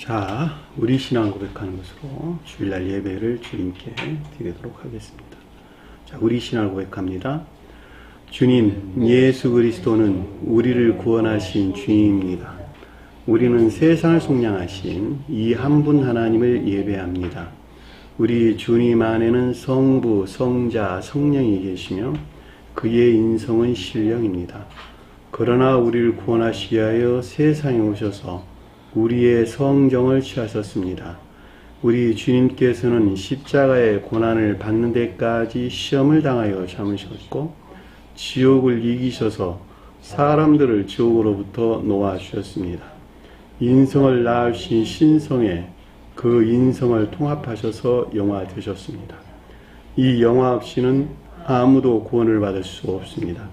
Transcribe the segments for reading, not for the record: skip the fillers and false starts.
자, 우리 신앙 고백하는 것으로 주일날 예배를 주님께 드리도록 하겠습니다. 자, 우리 신앙 고백합니다. 주님, 예수 그리스도는 우리를 구원하신 주님입니다. 우리는 세상을 속량하신 이 한 분 하나님을 예배합니다. 우리 주님 안에는 성부, 성자, 성령이 계시며 그의 인성은 신령입니다. 그러나 우리를 구원하시기 위하여 세상에 오셔서 우리의 성정을 취하셨습니다. 우리 주님께서는 십자가의 고난을 받는 데까지 시험을 당하여 참으셨고 지옥을 이기셔서 사람들을 지옥으로부터 놓아주셨습니다. 인성을 낳으신 신성에 그 인성을 통합하셔서 영화 되셨습니다. 이 영화 없이는 아무도 구원을 받을 수 없습니다.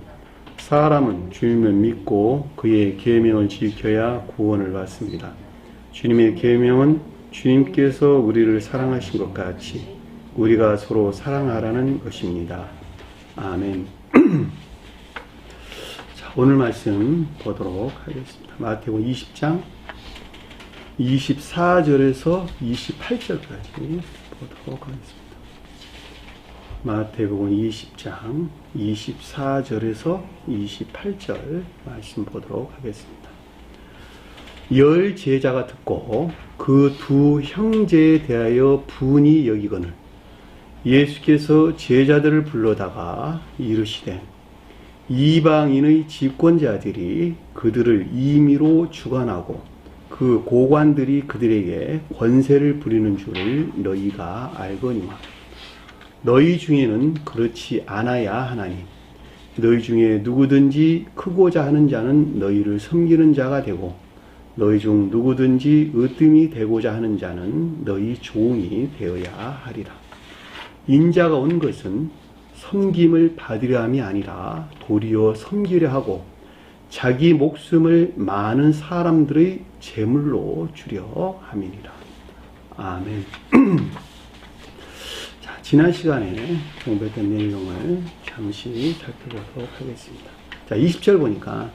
사람은 주님을 믿고 그의 계명을 지켜야 구원을 받습니다. 주님의 계명은 주님께서 우리를 사랑하신 것 같이 우리가 서로 사랑하라는 것입니다. 아멘. 자, 오늘 말씀 보도록 하겠습니다. 마태복음 20장 24절에서 28절까지 보도록 하겠습니다. 마태복음 20장 24절에서 28절 말씀 보도록 하겠습니다. 10 제자가 듣고 그 두 형제에 대하여 분이 여기거늘 예수께서 제자들을 불러다가 이르시되 이방인의 집권자들이 그들을 임의로 주관하고 그 고관들이 그들에게 권세를 부리는 줄을 너희가 알거니와 너희 중에는 그렇지 않아야 하나니 너희 중에 누구든지 크고자 하는 자는 너희를 섬기는 자가 되고 너희 중 누구든지 으뜸이 되고자 하는 자는 너희 종이 되어야 하리라. 인자가 온 것은 섬김을 받으려 함이 아니라 도리어 섬기려 하고 자기 목숨을 많은 사람들의 제물로 주려 함이니라. 아멘. 지난 시간에 공부했던 내용을 잠시 살펴보도록 하겠습니다. 자, 20절 보니까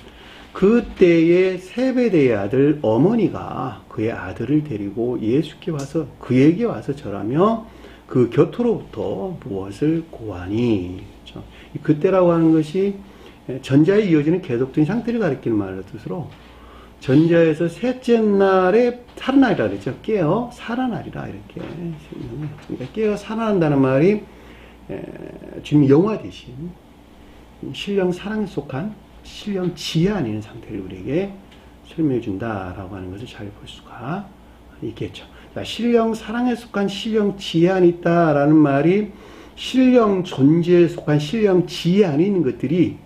그때의 세베대의 아들 어머니가 그의 아들을 데리고 예수께 와서 그에게 와서 절하며 그 곁으로부터 무엇을 고하니. 그렇죠? 그때라고 하는 것이 전자에 이어지는 계속적인 상태를 가리키는 말의 뜻으로 전자에서 셋째 날에 살아나리라 그랬죠. 깨어 살아나리라 이렇게. 그러니까 깨어 살아난다는 말이 주님 영화 대신 신령 사랑에 속한 신령 지혜 아닌 상태를 우리에게 설명해 준다라고 하는 것을 잘 볼 수가 있겠죠. 자, 신령 사랑에 속한 신령 지혜 안에 있다라는 말이 신령 존재에 속한 신령 지혜 안에 있는 것들이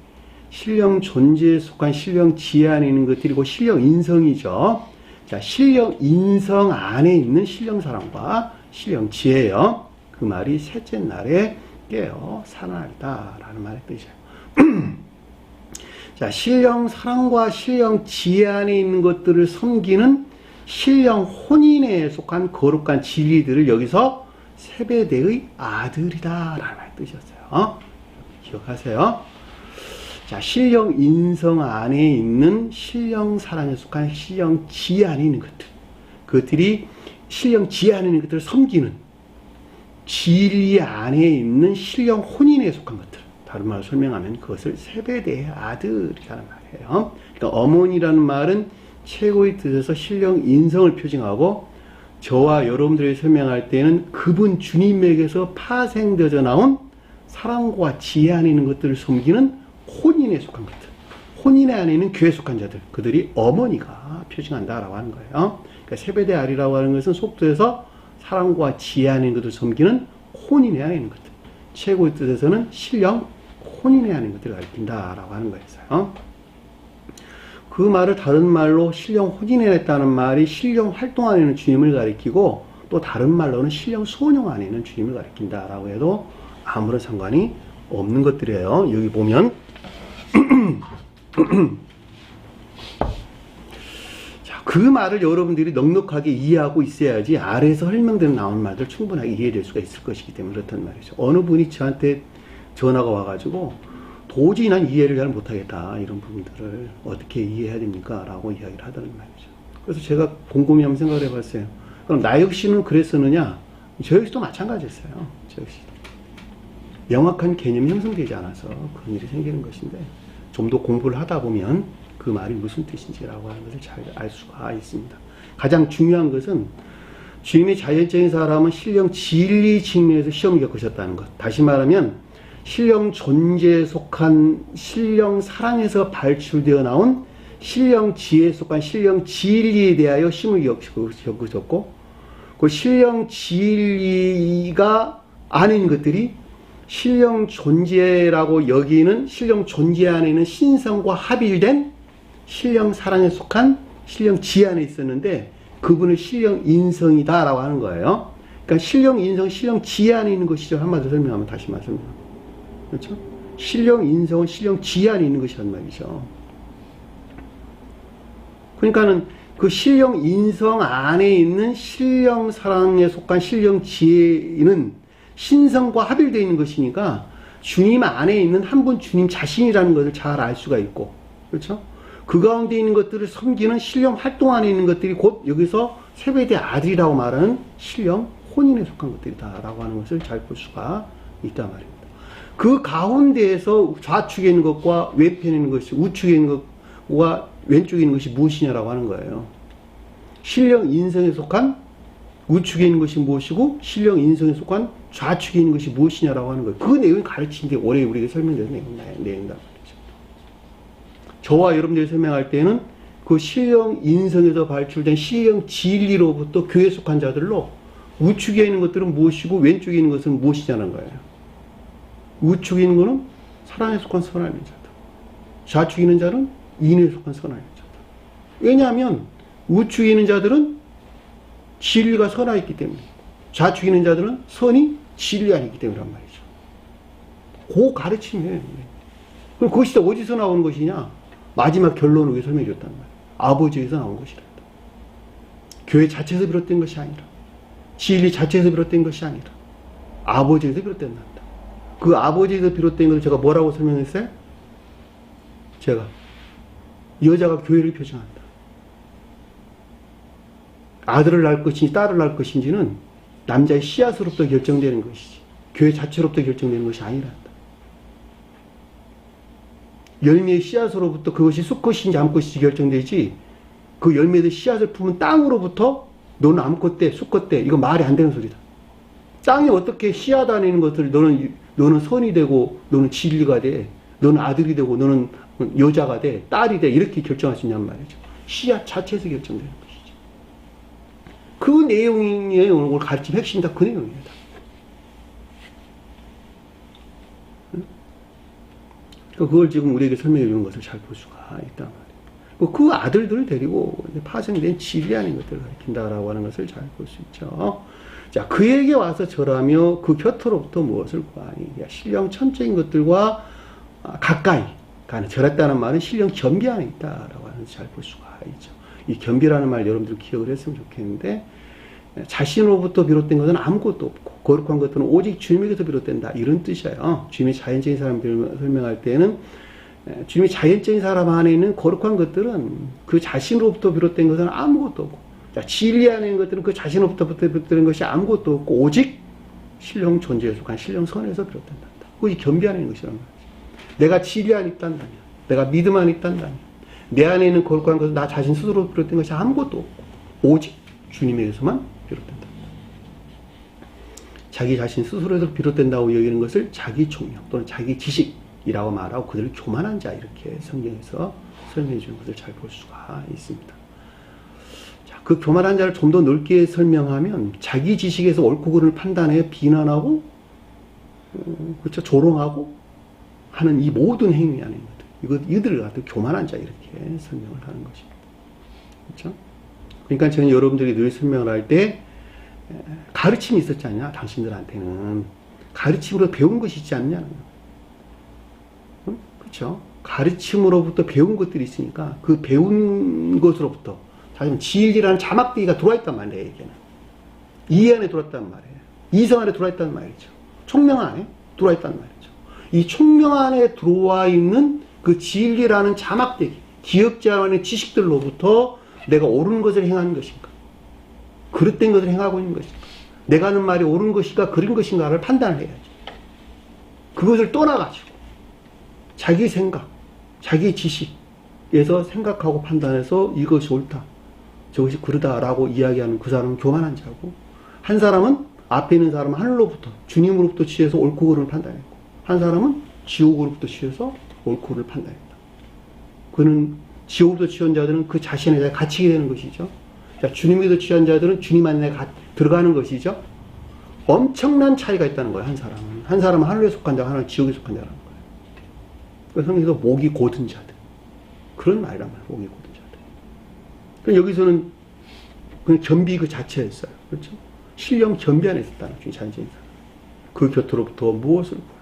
신령 존재에 속한 신령 지혜 안에 있는 것들이고 신령 인성이죠. 자, 신령 인성 안에 있는 신령 사랑과 신령 지혜요. 그 말이 셋째 날에 깨어 살아나리다 라는 말의 뜻이에요. 자, 신령 사랑과 신령 지혜 안에 있는 것들을 섬기는 신령 혼인에 속한 거룩한 진리들을 여기서 세베대의 아들이다 라는 말의 뜻이었어요. 기억하세요. 자, 신령 인성 안에 있는 신령 사랑에 속한 신령 지혜 안에 있는 것들. 그것들이 신령 지혜 안에 있는 것들을 섬기는 진리 안에 있는 신령 혼인에 속한 것들. 다른 말로 설명하면 그것을 세베대의 아들이라는 말이에요. 그러니까 어머니라는 말은 최고의 뜻에서 신령 인성을 표징하고 저와 여러분들이 설명할 때는 그분 주님에게서 파생되어져 나온 사랑과 지혜 안에 있는 것들을 섬기는 혼인에 속한 것들, 혼인의 안에 있는 교회에 속한 자들, 그들이 어머니가 표징한다라고 하는 거예요. 그러니까 세베대 아리라고 하는 것은 속도에서 사랑과 지혜 안에 있는 것들을 섬기는 혼인의 안에 있는 것들, 최고의 뜻에서는 신령 혼인의 안에 있는 것들을 가리킨다라고 하는 거였어요. 그 말을 다른 말로 신령 혼인에 있다는 말이 신령 활동 안에 있는 주님을 가리키고 또 다른 말로는 신령 소녀 안에 있는 주님을 가리킨다라고 해도 아무런 상관이 없는 것들이에요. 여기 보면 자, 그 말을 여러분들이 넉넉하게 이해하고 있어야지 아래에서 설명되는 나오는 말들 충분하게 이해될 수가 있을 것이기 때문에 그렇단 말이죠. 어느 분이 저한테 전화가 와가지고 도저히 난 이해를 잘 못하겠다 이런 부분들을 어떻게 이해해야 됩니까? 라고 이야기를 하더란 말이죠. 그래서 제가 곰곰이 한번 생각을 해봤어요. 그럼 나 역시는 그랬었느냐? 저 역시도 마찬가지였어요. 저 역시도. 명확한 개념이 형성되지 않아서 그런 일이 생기는 것인데, 좀 더 공부를 하다 보면 그 말이 무슨 뜻인지라고 하는 것을 잘 알 수가 있습니다. 가장 중요한 것은 주님의 자연적인 사람은 신령 진리 측면에서 시험을 겪으셨다는 것. 다시 말하면 신령 존재에 속한 신령 사랑에서 발출되어 나온 신령 지혜에 속한 신령 진리에 대하여 힘을 겪으셨고, 그 신령 진리가 안에 있는 것들이 신령 존재라고 여기는 신령 존재 안에 있는 신성과 합일된 신령 사랑에 속한 신령 지혜 안에 있었는데, 그분을 신령 인성이다라고 하는 거예요. 그러니까 신령 인성, 신령 지혜 안에 있는 것이죠. 한마디로 설명하면 다시 말씀드립니다. 그렇죠? 신령 인성은 신령 지혜 안에 있는 것이란 말이죠. 그러니까는 그 신령 인성 안에 있는 신령 사랑에 속한 신령 지혜는 신성과 합일되어 있는 것이니까 주님 안에 있는 한 분 주님 자신이라는 것을 잘 알 수가 있고, 그렇죠? 그 가운데 있는 것들을 섬기는 신령 활동 안에 있는 것들이 곧 여기서 세배대 아들이라고 말하는 신령 혼인에 속한 것들이다라고 하는 것을 잘 볼 수가 있단 말입니다. 그 가운데에서 좌측에 있는 것과 왼편에 있는 것이, 우측에 있는 것과 왼쪽에 있는 것이 무엇이냐라고 하는 거예요. 신령 인성에 속한 우측에 있는 것이 무엇이고 신령 인성에 속한 좌측에 있는 것이 무엇이냐라고 하는 거예요. 그 내용이 가르치는데 올해 우리에게 설명되는 내용이다 말이죠. 저와 여러분들이 설명할 때는 그 신령 인성에서 발출된 신령 진리로부터 교회에 속한 자들로 우측에 있는 것들은 무엇이고 왼쪽에 있는 것은 무엇이냐는 거예요. 우측에 있는 것은 사랑에 속한 선하는 자다. 좌측에 있는 자는 인에 속한 선하는 자다. 왜냐하면 우측에 있는 자들은 진리가 선하에 있기 때문에, 좌측에 있는 자들은 선이 진리 안에 있기 때문이란 말이죠. 그 가르침이에요. 그럼 그것이 어디서 나오는 것이냐? 마지막 결론을 위해 설명해 줬단 말이에요. 아버지에서 나온 것이란다. 교회 자체에서 비롯된 것이 아니라, 진리 자체에서 비롯된 것이 아니라 아버지에서 비롯된다. 그 아버지에서 비롯된 것을 제가 뭐라고 설명했어요? 제가 여자가 교회를 표징한다. 아들을 낳을 것인지 딸을 낳을 것인지는 남자의 씨앗으로부터 결정되는 것이지 교회 자체로부터 결정되는 것이 아니란다. 열매의 씨앗으로부터 그것이 수컷인지 암컷인지 결정되지, 그 열매의 씨앗을 품은 땅으로부터 너는 암컷대 수컷대, 이거 말이 안 되는 소리다. 땅이 어떻게 씨앗 안에 있는 것들을 너는 선이 되고 너는 진리가 돼, 너는 아들이 되고 너는 여자가 돼, 딸이 돼, 이렇게 결정할 수 있냔 말이죠. 씨앗 자체에서 결정되는 것이죠. 그 내용의 오늘 가르침 핵심이 다 그 내용입니다. 그걸 지금 우리에게 설명해 주는 것을 잘 볼 수가 있단 말이에요. 그 아들들을 데리고 파생된 진리 아닌 것들을 가르친다라고 하는 것을 잘 볼 수 있죠. 자, 그에게 와서 절하며 그 곁으로부터 무엇을 구하니? 신령 천적인 것들과 가까이 가는, 절했다는 말은 신령 겸비 안에 있다라고 하는 것을 잘 볼 수가 있죠. 이 겸비라는 말 여러분들 기억을 했으면 좋겠는데, 자신으로부터 비롯된 것은 아무것도 없고 거룩한 것들은 오직 주님에게서 비롯된다, 이런 뜻이에요. 주님의 자연적인 사람들 설명할 때는 주님의 자연적인 사람 안에 있는 거룩한 것들은 그 자신으로부터 비롯된 것은 아무것도 없고, 자, 진리 안에 있는 것들은 그 자신으로부터 비롯된 것이 아무것도 없고 오직 신령 존재에 속한 신령 선에서 비롯된다. 그것이 겸비 안에 있는 것이란 말이죠. 내가 진리 안에 있단다면, 내가 믿음 안에 있단다면, 내 안에 있는 거룩한 것은 나 자신 스스로 비롯된 것이 아무것도 없고 오직 주님에게서만 비롯된다. 자기 자신 스스로에서 비롯된다고 여기는 것을 자기 총명 또는 자기 지식이라고 말하고 그들을 교만한 자, 이렇게 성경에서 설명해 주는 것을 잘 볼 수가 있습니다. 자, 그 교만한 자를 좀 더 넓게 설명하면 자기 지식에서 옳고 그름을 판단해 비난하고 그렇죠, 조롱하고 하는 이 모든 행위 안에 있는 이들을 갖다 교만한 자, 이렇게 설명을 하는 것입니다. 그렇죠? 그러니까 저는 여러분들이 늘 설명을 할 때 가르침이 있었지 않냐? 당신들한테는 가르침으로 배운 것이 있지 않냐? 그렇죠? 가르침으로부터 배운 것들이 있으니까 그 배운 것으로부터 사실 진리라는 자막대기가 들어와 있단 말이에요. 얘기는 이 안에 들어왔단 말이에요. 이성 안에 들어와 있단 말이죠. 총명 안에 들어와 있단 말이죠. 이 총명 안에 들어와 있는 그 진리라는 자막대기, 기억자 안의 지식들로부터 내가 옳은 것을 행하는 것인가? 그릇된 것을 행하고 있는 것인가? 내가 하는 말이 옳은 것인가 그른 것인가를 판단을 해야지. 그것을 떠나가지고 자기 생각, 자기 지식에서 생각하고 판단해서 이것이 옳다, 저것이 그르다라고 이야기하는 그 사람은 교만한 자고, 한 사람은 앞에 있는 사람은 하늘로부터 주님으로부터 취해서 옳고 그름을 판단했고, 한 사람은 지옥으로부터 취해서 옳고 그름을 판단했다. 그는 지옥으로부터 취한 자들은 그 자신에 대해 갇히게 되는 것이죠. 자, 주님에서 취한 자들은 주님 안에 들어가는 것이죠. 엄청난 차이가 있다는 거예요. 한 사람은 하늘에 속한 자, 하나는 지옥에 속한 자라는 거예요. 그래서 성경에서 목이 곧은 자들, 그런 말이란 말이에요. 목이 곧은 자들. 그러니까 여기서는 그냥 겸비 그 자체였어요. 그렇죠? 신령 겸비 안에 있었다는 거죠. 자연적인 사람. 그 곁으로부터 무엇을 구할?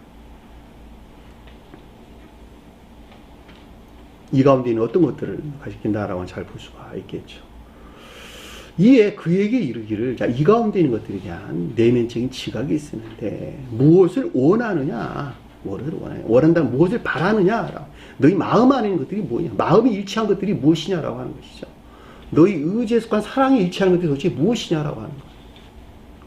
이 가운데 있는 어떤 것들을 가리킨다라고는 잘 볼 수가 있겠죠. 이에 그에게 이르기를, 자, 이 가운데 있는 것들에 대한 내면적인 지각이 있었는데, 무엇을 원하느냐? 무엇을 원하냐? 원한다면 무엇을 바라느냐? 너희 마음 안에 있는 것들이 뭐냐? 마음이 일치한 것들이 무엇이냐라고 하는 것이죠. 너희 의지에 속한 사랑이 일치하는 것들이 도대체 무엇이냐라고 하는 거예요.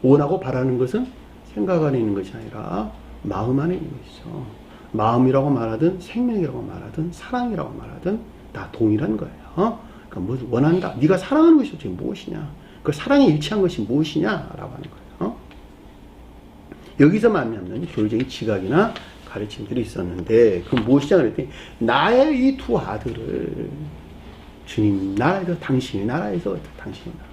원하고 바라는 것은 생각 안에 있는 것이 아니라 마음 안에 있는 것이죠. 마음이라고 말하든 생명이라고 말하든 사랑이라고 말하든 다 동일한 거예요. 그러니까 무엇을 원한다. 네가 사랑하는 것이 도대체 무엇이냐? 그 사랑이 일치한 것이 무엇이냐라고 하는 거예요. 여기서 만나는 교리적인 지각이나 가르침들이 있었는데, 그 무엇이냐 그랬더니, 나의 이 두 아들을 주님 나라에서, 당신의 나라에서, 당신의 나라.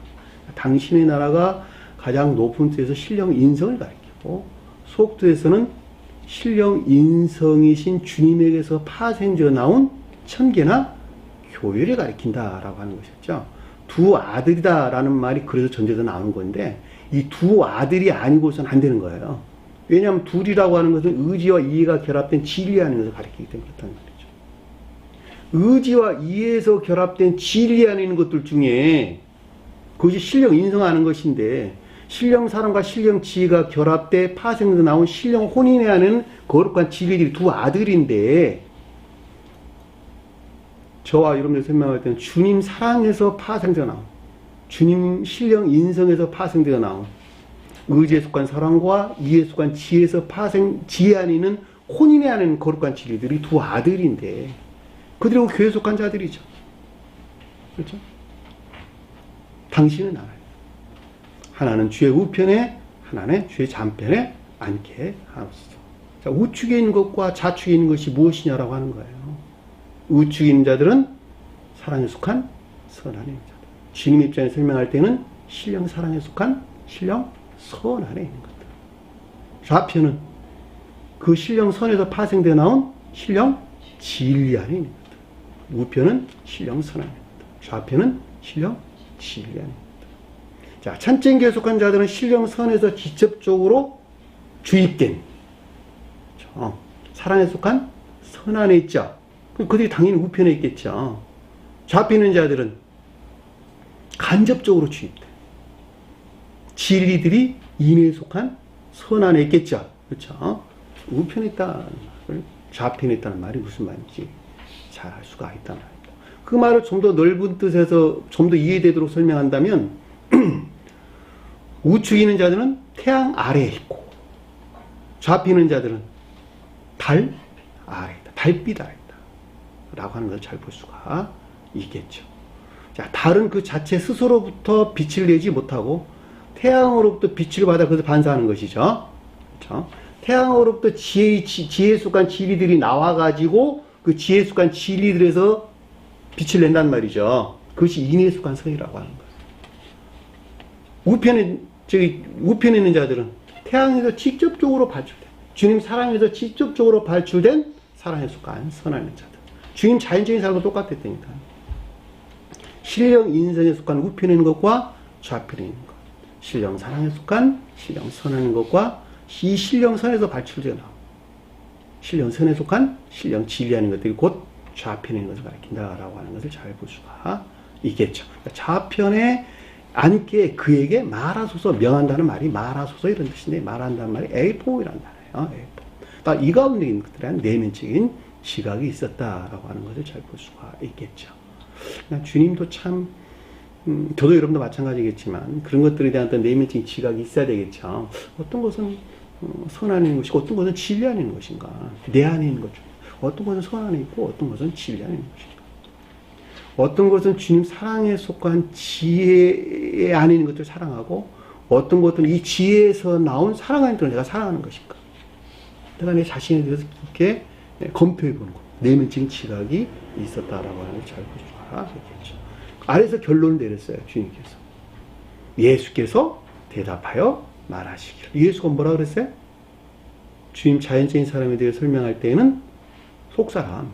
당신의 나라가 가장 높은 뜻에서 신령 인성을 가리키고, 속뜻에서는 신령 인성이신 주님에게서 파생되어 나온 천계나 교회를 가리킨다라고 하는 것이었죠. 두 아들이다라는 말이 그래서 전제에서 나오는 건데, 이 두 아들이 아니고서는 안 되는 거예요. 왜냐하면 둘이라고 하는 것은 의지와 이해가 결합된 진리하는 것을 가리키기 때문에 그렇다는 말이죠. 의지와 이해에서 결합된 진리하는 있는 것들 중에 그것이 신령 인성하는 것인데, 신령 사랑과 신령 지혜가 결합돼 파생돼서 나온 신령 혼인에 하는 거룩한 진리들이 두 아들인데, 저와 여러분들 설명할 때는 주님 사랑에서 파생되어 나온, 주님 신령 인성에서 파생되어 나온, 의지에 속한 사랑과 이해에 속한 지혜에서 지혜 안에 있는 혼인에 하는 거룩한 진리들이 두 아들인데, 그들이 교회에 속한 자들이죠. 그렇죠? 당신은 알아요. 하나는 주의 우편에, 하나는 주의 좌편에 앉게 하옵소서. 자, 우측에 있는 것과 좌측에 있는 것이 무엇이냐라고 하는 거예요. 우측에 있는 자들은 사랑에 속한 선 안에 있는 자들. 주님 입장에 설명할 때는 신령 사랑에 속한 신령 선 안에 있는 것들. 좌편은 그 신령 선에서 파생되어 나온 신령 진리 안에 있는 것들. 우편은 신령 선 안에 있는 것들. 좌편은 신령 진리 안에 있는 것들. 자, 찬쟁기에 속한 자들은 신령 선에서 직접적으로 주입된, 그렇죠? 사랑에 속한 선 안에 있죠. 그들이 당연히 우편에 있겠죠. 좌편에 있는 자들은 간접적으로 주입돼. 진리들이 인에 속한 선 안에 있겠죠. 그렇죠? 우편에 있다는 말을, 좌편에 있다는 말이 무슨 말인지 잘 알 수가 있단 말입니다. 그 말을 좀 더 넓은 뜻에서 좀 더 이해되도록 설명한다면, 우측에 있는 자들은 태양 아래에 있고, 좌편에 있는 자들은 달 아래에 있다. 달빛 아래에 있다. 라고 하는 걸 잘 볼 수가 있겠죠. 자, 달은 그 자체 스스로부터 빛을 내지 못하고 태양으로부터 빛을 받아 그것을 반사하는 것이죠. 그렇죠? 태양으로부터 지혜에 속한 진리들이 나와가지고 그 지혜에 속한 진리들에서 빛을 낸단 말이죠. 그것이 인에 속한 선이라고 하는 거예요. 우편에 있는 자들은 태양에서 직접적으로 발출된, 주님 사랑에서 직접적으로 발출된 사랑에 속한 선 안에 있는 자들. 주님 자연적인 삶과 똑같았다니까. 신령 인성에 속한 우편에 있는 것과 좌편에 있는 것, 신령 사랑에 속한 신령 선 안에 있는 것과 이 신령 선에서 발출되어 나온 신령 선에 속한 신령 진리 하는 것들이 곧 좌편에 있는 것을 가리킨다라고 하는 것을 잘 볼 수가 있겠죠. 그러니까 좌편에 앉게 그에게 말하소서, 명한다는 말이 말하소서 이런 뜻인데, 말한다는 말이 에이포이라는 단어예요. 에이포. 이 가운데 있는 것들에 대한 내면적인 지각이 있었다라고 하는 것을 잘 볼 수가 있겠죠. 주님도 참 저도 여러분도 마찬가지겠지만 그런 것들에 대한 어떤 내면적인 지각이 있어야 되겠죠. 어떤 것은 선 안에 있는 것이고 어떤 것은 진리 안에 있는 것인가. 내 안에 있는 것 중 어떤 것은 선 안에 있고 어떤 것은 진리 안에 있는 것인가. 어떤 것은 주님 사랑에 속한 지혜 안에 있는 것들을 사랑하고 어떤 것들은 이 지혜에서 나온 사랑 안에 들어 내가 사랑하는 것인가. 내가 내 자신에 대해서 깊게 검토해 보는 것. 내면적인 지각이 있었다라고 하는 걸 잘 보시라 그랬겠죠. 아래서 결론을 내렸어요. 주님께서. 예수께서 대답하여 말하시기를. 예수가 뭐라 그랬어요? 주님 자연적인 사람에 대해 설명할 때에는 속사람,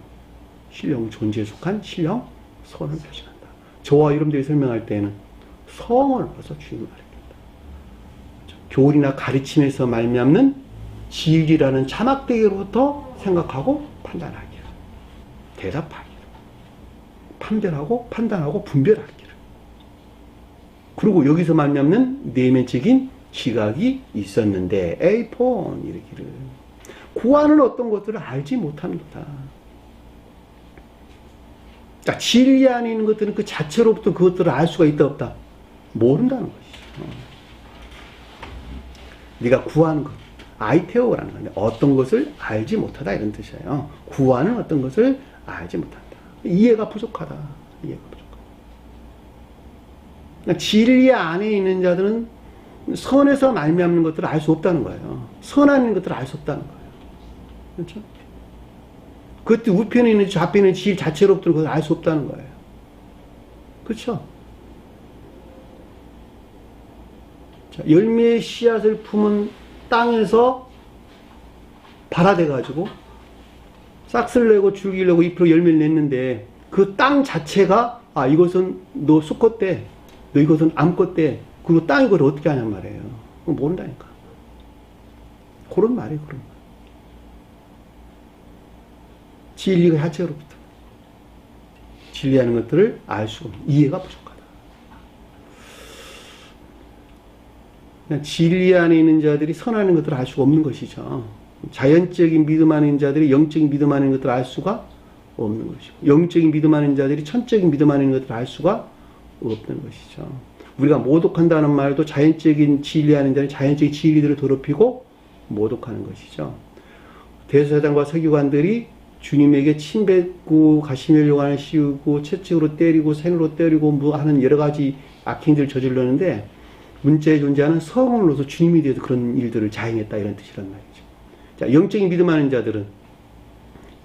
신령 존재에 속한 신령 선을 표현한다. 저와 여러분들이 설명할 때에는 성을 벗어 주님을 가리킨다. 교리나 가르침에서 말미암는 진리라는 자막대기로부터 생각하고 판단하기를. 대답하기를. 판별하고 판단하고 분별하기를. 그리고 여기서 말미암는 내면적인 지각이 있었는데 에이폰 이르기를 구하는 어떤 것들을 알지 못하는 거다. 자, 진리 안에 있는 것들은 그 자체로부터 그것들을 알 수가 있다 없다 모른다는 것이죠. 네가 구하는 것 아이테오라는 건데 어떤 것을 알지 못하다 이런 뜻이에요. 구하는 어떤 것을 알지 못한다. 이해가 부족하다. 이해가 부족하다. 그러니까 진리 안에 있는 자들은 선에서 말미암는 것들을 알 수 없다는 거예요. 선 안에 있는 것들을 알 수 없다는 거예요. 그렇죠? 그것도 우편에 있는 좌편에 있는 질 자체로부터는 그걸 알 수 없다는 거예요. 그렇죠? 자, 열매의 씨앗을 품은 땅에서 발화돼가지고 싹스를 내고 줄기를 내고 잎으로 열매를 냈는데 그 땅 자체가 아 이것은 너 수컷대 너 이것은 암꽃대 그리고 땅이 그걸 어떻게 하냔 말이에요. 그거 모른다니까. 그런 말이에요. 그런 말. 진리가 자체로부터 진리하는 것들을 알 수 없는 이해가 부족하다. 진리 안에 있는 자들이 선하는 것들을 알 수가 없는 것이죠. 자연적인 믿음 안에 있는 자들이 영적인 믿음 안에 있는 것들을 알 수가 없는 것이고 영적인 믿음 안에 있는 자들이 천적인 믿음 안에 있는 것들을 알 수가 없는 것이죠. 우리가 모독한다는 말도 자연적인 진리 안에 있는 자는 자연적인 진리들을 더럽히고 모독하는 것이죠. 대제사장과 서기관들이 주님에게 침 뱉고 가시멜 요관을 씌우고 채찍으로 때리고 생으로 때리고 뭐 하는 여러 가지 악행들을 저질렀는데 문자에 존재하는 성령으로서 주님에 대해서 그런 일들을 자행했다 이런 뜻이란 말이죠. 자, 영적인 믿음 안에 있는 자들은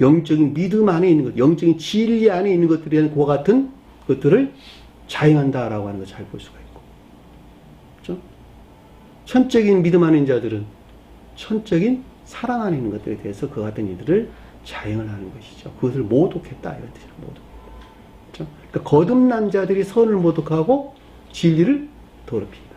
영적인 믿음 안에 있는 것, 영적인 진리 안에 있는 것들에 대한 그와 같은 것들을 자행한다라고 하는 걸 잘 볼 수가 있고, 그렇죠? 천적인 믿음 안에 있는 자들은 천적인 사랑 안에 있는 것들에 대해서 그와 같은 일들을 자행을 하는 것이죠. 그것을 모독했다 이런 뜻이에요. 모독했다. 그렇죠? 그러니까 거듭난 자들이 선을 모독하고 진리를 더럽힌다.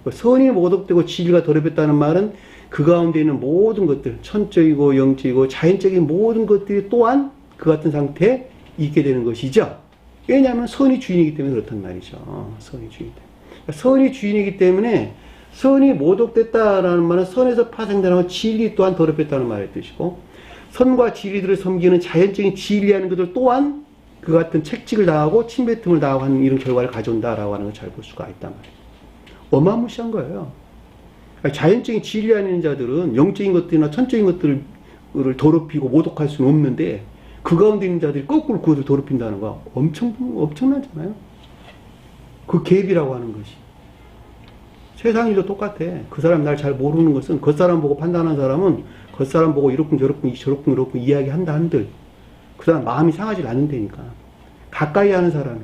그렇죠? 선이 모독되고 진리가 더럽혔다는 말은 그 가운데 있는 모든 것들, 천적이고 영적이고 자연적인 모든 것들이 또한 그 같은 상태에 있게 되는 것이죠. 왜냐하면 선이 주인이기 때문에 그렇단 말이죠. 선이 주인이기 때문에. 그러니까 선이 주인이기 때문에 선이 모독됐다라는 말은 선에서 파생되는 진리 또한 더럽혔다는 말의 뜻이고 선과 진리들을 섬기는 자연적인 진리하는 것들 또한 그 같은 책찍을 당하고 침뱉음을 당하고 하는 이런 결과를 가져온다라고 하는 걸 잘 볼 수가 있단 말이에요. 어마무시한 거예요. 자연적인 진리하는 자들은 영적인 것들이나 천적인 것들을 더럽히고 모독할 수는 없는데 그 가운데 있는 자들이 거꾸로 그것을 더럽힌다는 거 엄청나잖아요. 그 갭이라고 하는 것이. 세상 일도 똑같아. 그 사람 날 잘 모르는 것은 겉사람 보고 판단하는 사람은 겉사람 보고 이렇군 저렇군 저렇군 이렇군 이야기한다 한들 그 사람 마음이 상하지 않는다니까. 가까이 하는 사람이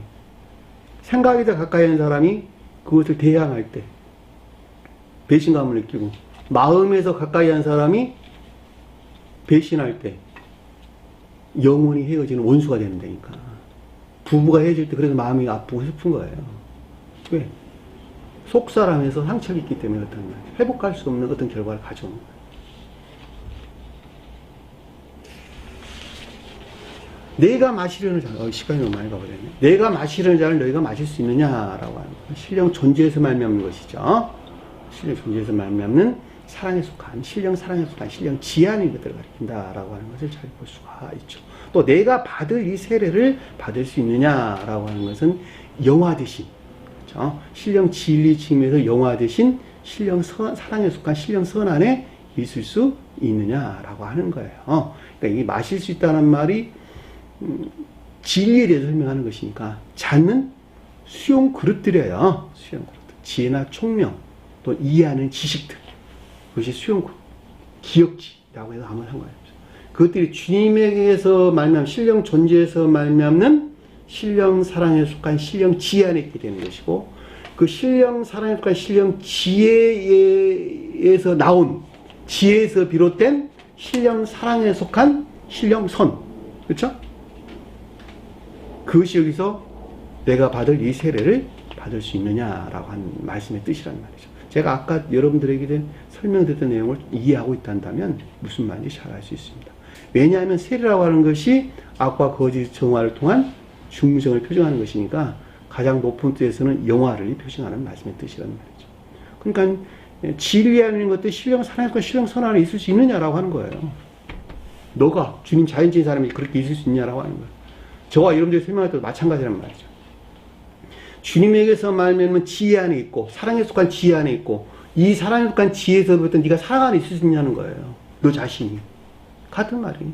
생각이 더 가까이 하는 사람이 그것을 대항할 때 배신감을 느끼고 마음에서 가까이 한 사람이 배신할 때 영원히 헤어지는 원수가 된다니까. 부부가 헤어질 때 그래서 마음이 아프고 슬픈 거예요. 왜? 속사람에서 상처가 있기 때문에 그렇단 말이에요. 회복할 수 없는 어떤 결과를 가져오는 거예요. 내가 마시려는 잔, 시간이 너무 많이 가버렸네. 내가 마시려는 잔을 너희가 마실 수 있느냐라고 하는 거예요. 신령 존재에서 말미암는 것이죠. 신령 존재에서 말미암는 사랑에 속한, 신령 사랑에 속한, 신령 지안인 것들을 가리킨다라고 하는 것을 잘 볼 수가 있죠. 또 내가 받을 이 세례를 받을 수 있느냐라고 하는 것은 영화 대신, 그렇죠? 신령 진리 측면에서 영화 대신 신령 사랑에 속한 신령 선안에 있을 수 있느냐라고 하는 거예요. 그러니까 이게 마실 수 있다는 말이 진리에 대해서 설명하는 것이니까 잔은 수용 그릇들이에요. 수용 그릇들. 지혜나 총명, 또 이해하는 지식들. 그것이 수용 그릇. 기억지라고 해서 한번 한 거예요. 그것들이 주님에게서 말미암는 신령 존재에서 말미암는 신령 사랑에 속한 신령 지혜 안에 있게 되는 것이고, 그 신령 사랑에 속한 신령 지혜에서 나온, 지혜에서 비롯된 신령 사랑에 속한 신령 선. 그렇죠? 그것이 여기서 내가 받을 이 세례를 받을 수 있느냐라고 하는 말씀의 뜻이란 말이죠. 제가 아까 여러분들에게 설명드렸던 내용을 이해하고 있다면 무슨 말인지 잘 알 수 있습니다. 왜냐하면 세례라고 하는 것이 악과 거짓 정화를 통한 중성을 표정하는 것이니까 가장 높은 뜻에서는 영화를 표정하는 말씀의 뜻이란 말이죠. 그러니까 진리하는 것도 신령 사랑과 신령 선 안에 있을 수 있느냐라고 하는 거예요. 너가 주님 자연적인 사람이 그렇게 있을 수 있냐라고 하는 거예요. 저와 여러분들이 설명할 때도 마찬가지란 말이죠. 주님에게서 말하면 지혜 안에 있고 사랑에 속한 지혜 안에 있고 이 사랑에 속한 지혜에서부터 네가 사랑 안에 있을 수 있냐는 거예요. 너 자신이. 같은 말이에요.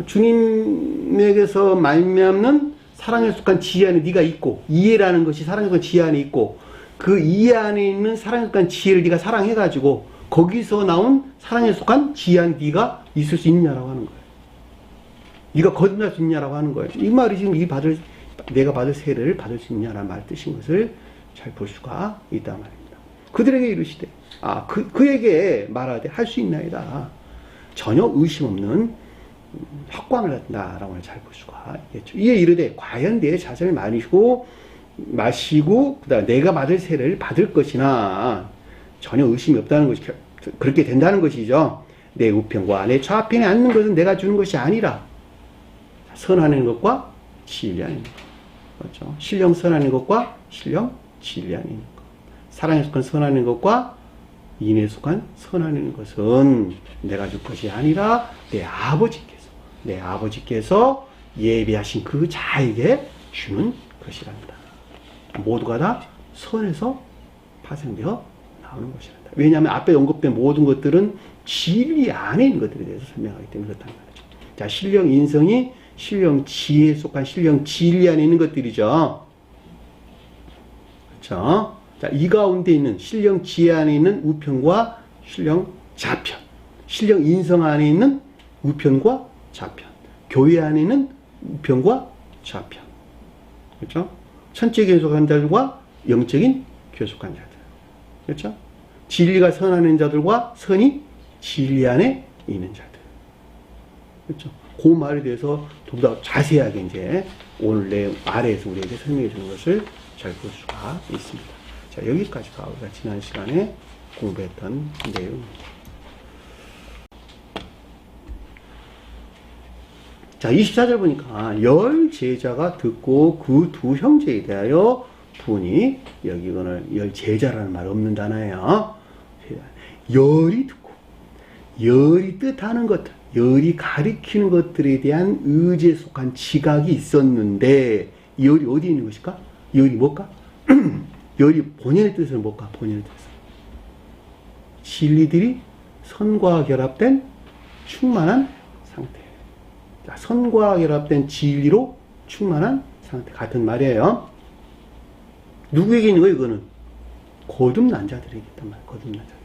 주님에게서 말미암는 사랑에 속한 지혜 안에 네가 있고 이해라는 것이 사랑에 속한 지혜 안에 있고 그 이해 안에 있는 사랑에 속한 지혜를 네가 사랑해가지고 거기서 나온 사랑에 속한 지혜 안에 네가 있을 수 있냐라고 하는 거예요. 네가 거듭날 수 있냐라고 하는 거예요. 이 말이 지금 내가 받을 세례를 받을 수 있냐라는 말 뜻인 것을 잘 볼 수가 있단 말입니다. 그들에게 이르시되 그에게 말하되 할 수 있나이다. 전혀 의심 없는 확광을 한다라고 잘 볼 수가 있겠죠. 이에 이르되 과연 내 자신을 마시고 그다음 내가 받을 세례를 받을 것이나 전혀 의심이 없다는 것이 그렇게 된다는 것이죠. 내 우편과 내 좌편에 앉는 것은 내가 주는 것이 아니라 선하는 것과 진리 아닌 것. 그렇죠? 신령 선하는 것과 신령 진리 아닌 것. 사랑에 속한 선하는 것과 인에 속한 선하는 것은 내가 줄 것이 아니라 내 아버지께서 예비하신 그 자에게 주는 것이란다. 모두가 다 선에서 파생되어 나오는 것이란다. 왜냐하면 앞에 언급된 모든 것들은 진리 안에 있는 것들에 대해서 설명하기 때문에 그렇다는 말이죠. 자, 신령 인성이 신령 지혜에 속한 신령 진리 안에 있는 것들이죠. 그렇죠? 자, 이 가운데 있는 신령 지혜 안에 있는 우편과 신령 좌편, 신령 인성 안에 있는 우편과 좌편, 교회 안에 있는 우편과 좌편. 그렇죠? 천적인 교속한 자들과 영적인 교속한 자들. 그렇죠? 진리가 선하는 자들과 선이 진리 안에 있는 자들. 그렇죠? 그 말에 대해서 좀 더 자세하게 이제 오늘 내용 아래에서 우리에게 설명해 주는 것을 잘 볼 수가 있습니다. 자, 여기까지가 우리가 지난 시간에 공부했던 내용입니다. 자, 24절 보니까 열 제자가 듣고 그 두 형제에 대하여 분이 여기 오늘 열 제자라는 말 없는 단어예요. 열이 듣고 열이 뜻하는 것들, 열이 가리키는 것들에 대한 의지에 속한 지각이 있었는데 이 열이 어디 있는 것일까? 열이 뭘까? 열이 본연의 뜻은 뭘까? 본연의 뜻은 진리들이 선과 결합된 충만한 상태. 자, 선과 결합된 진리로 충만한 상태. 같은 말이에요. 누구에게 있는 거예요? 이거는 거듭난 자들에게 있단 말이에요. 거듭난 자들.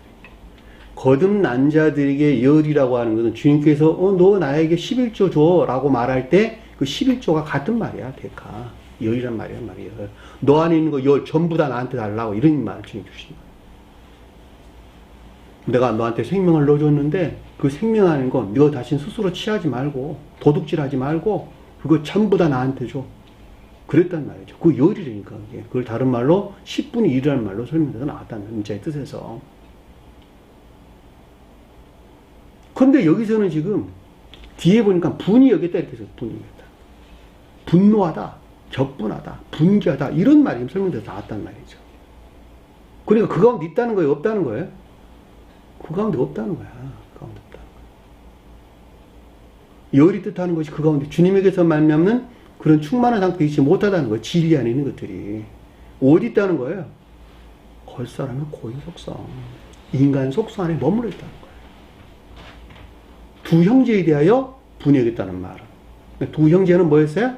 거듭난 자들에게 열이라고 하는 것은 주님께서 너 나에게 11조 줘 라고 말할 때 그 11조가 같은 말이야. 데카. 열이란 말이야. 너 안에 있는 거 열 전부 다 나한테 달라고 이런 말을 주님 주신 거야. 내가 너한테 생명을 넣어줬는데 그 생명하는 건 너 자신 스스로 취하지 말고 도둑질하지 말고 그거 전부 다 나한테 줘. 그랬단 말이죠. 그 열이라니까. 그걸 다른 말로 10분의 1이라는 말로 설명돼서 나왔다는 문자의 뜻에서. 그런데 여기서는 지금 뒤에 보니까 분이 여기다 이렇게 해서 분이 여기다. 분노하다, 격분하다, 분개하다 이런 말이 설명돼서 나왔단 말이죠. 그러니까 그 가운데 있다는 거예요? 없다는 거예요? 그 가운데 없다는 거야. 그 가운데 없다는 거야. 열이 뜻하는 것이 그 가운데 주님에게서 말미암는 그런 충만한 상태에 있지 못하다는 거예요. 진리 안에 있는 것들이. 어디 있다는 거예요? 겉사람의 고유 속성, 인간 속성 안에 머물러 있다는 거예요. 두 형제에 대하여 분열했다는 말은, 두 형제는 뭐였어요?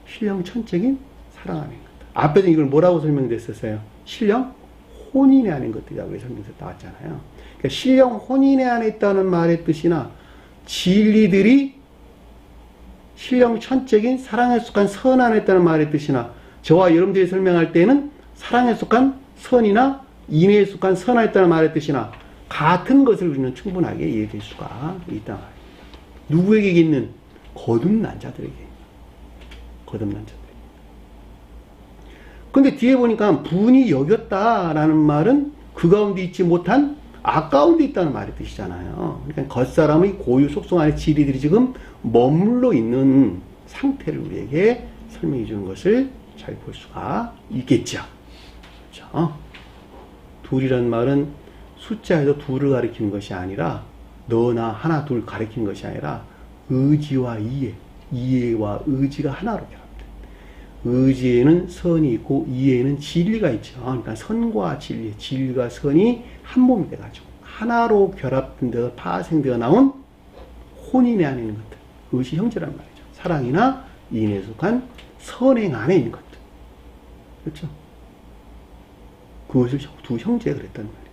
신령천적인 사랑 안에 있는 것. 앞에서 이걸 뭐라고 설명됐었어요? 신령 혼인의 안에 있는 것들이라고 설명해서 나왔잖아요. 그러니까 신령 혼인의 안에 있다는 말의 뜻이나 진리들이 신령천적인 사랑에 속한 선 안에 있다는 말의 뜻이나 저와 여러분들이 설명할 때는 사랑에 속한 선이나 인애에 속한 선 안에 있다는 말의 뜻이나 같은 것을 우리는 충분하게 이해될 수가 있다 말입니다. 누구에게 있는? 거듭난 자들에게. 거듭난 자들. 근데 뒤에 보니까 분이 여겼다라는 말은 그 가운데 있지 못한 아까운데 있다는 말의 뜻이잖아요. 그러니까 겉사람의 고유 속성 안에 진리들이 지금 머물러 있는 상태를 우리에게 설명해 주는 것을 잘 볼 수가 있겠죠. 그렇죠? 둘이란 말은 숫자에서 둘을 가리키는 것이 아니라 너나 하나 둘 가리키는 것이 아니라 의지와 이해, 이해와 의지가 하나로 결합된. 의지에는 선이 있고 이해에는 진리가 있죠. 그러니까 선과 진리, 진리가 선이 한 몸이 돼가지고 하나로 결합되어 파생되어 나온 혼인의 안에 있는 것들, 그것이 형제란 말이죠. 사랑이나 인에 속한 선행 안에 있는 것들. 그렇죠? 그것을 두 형제가 그랬단 말이죠.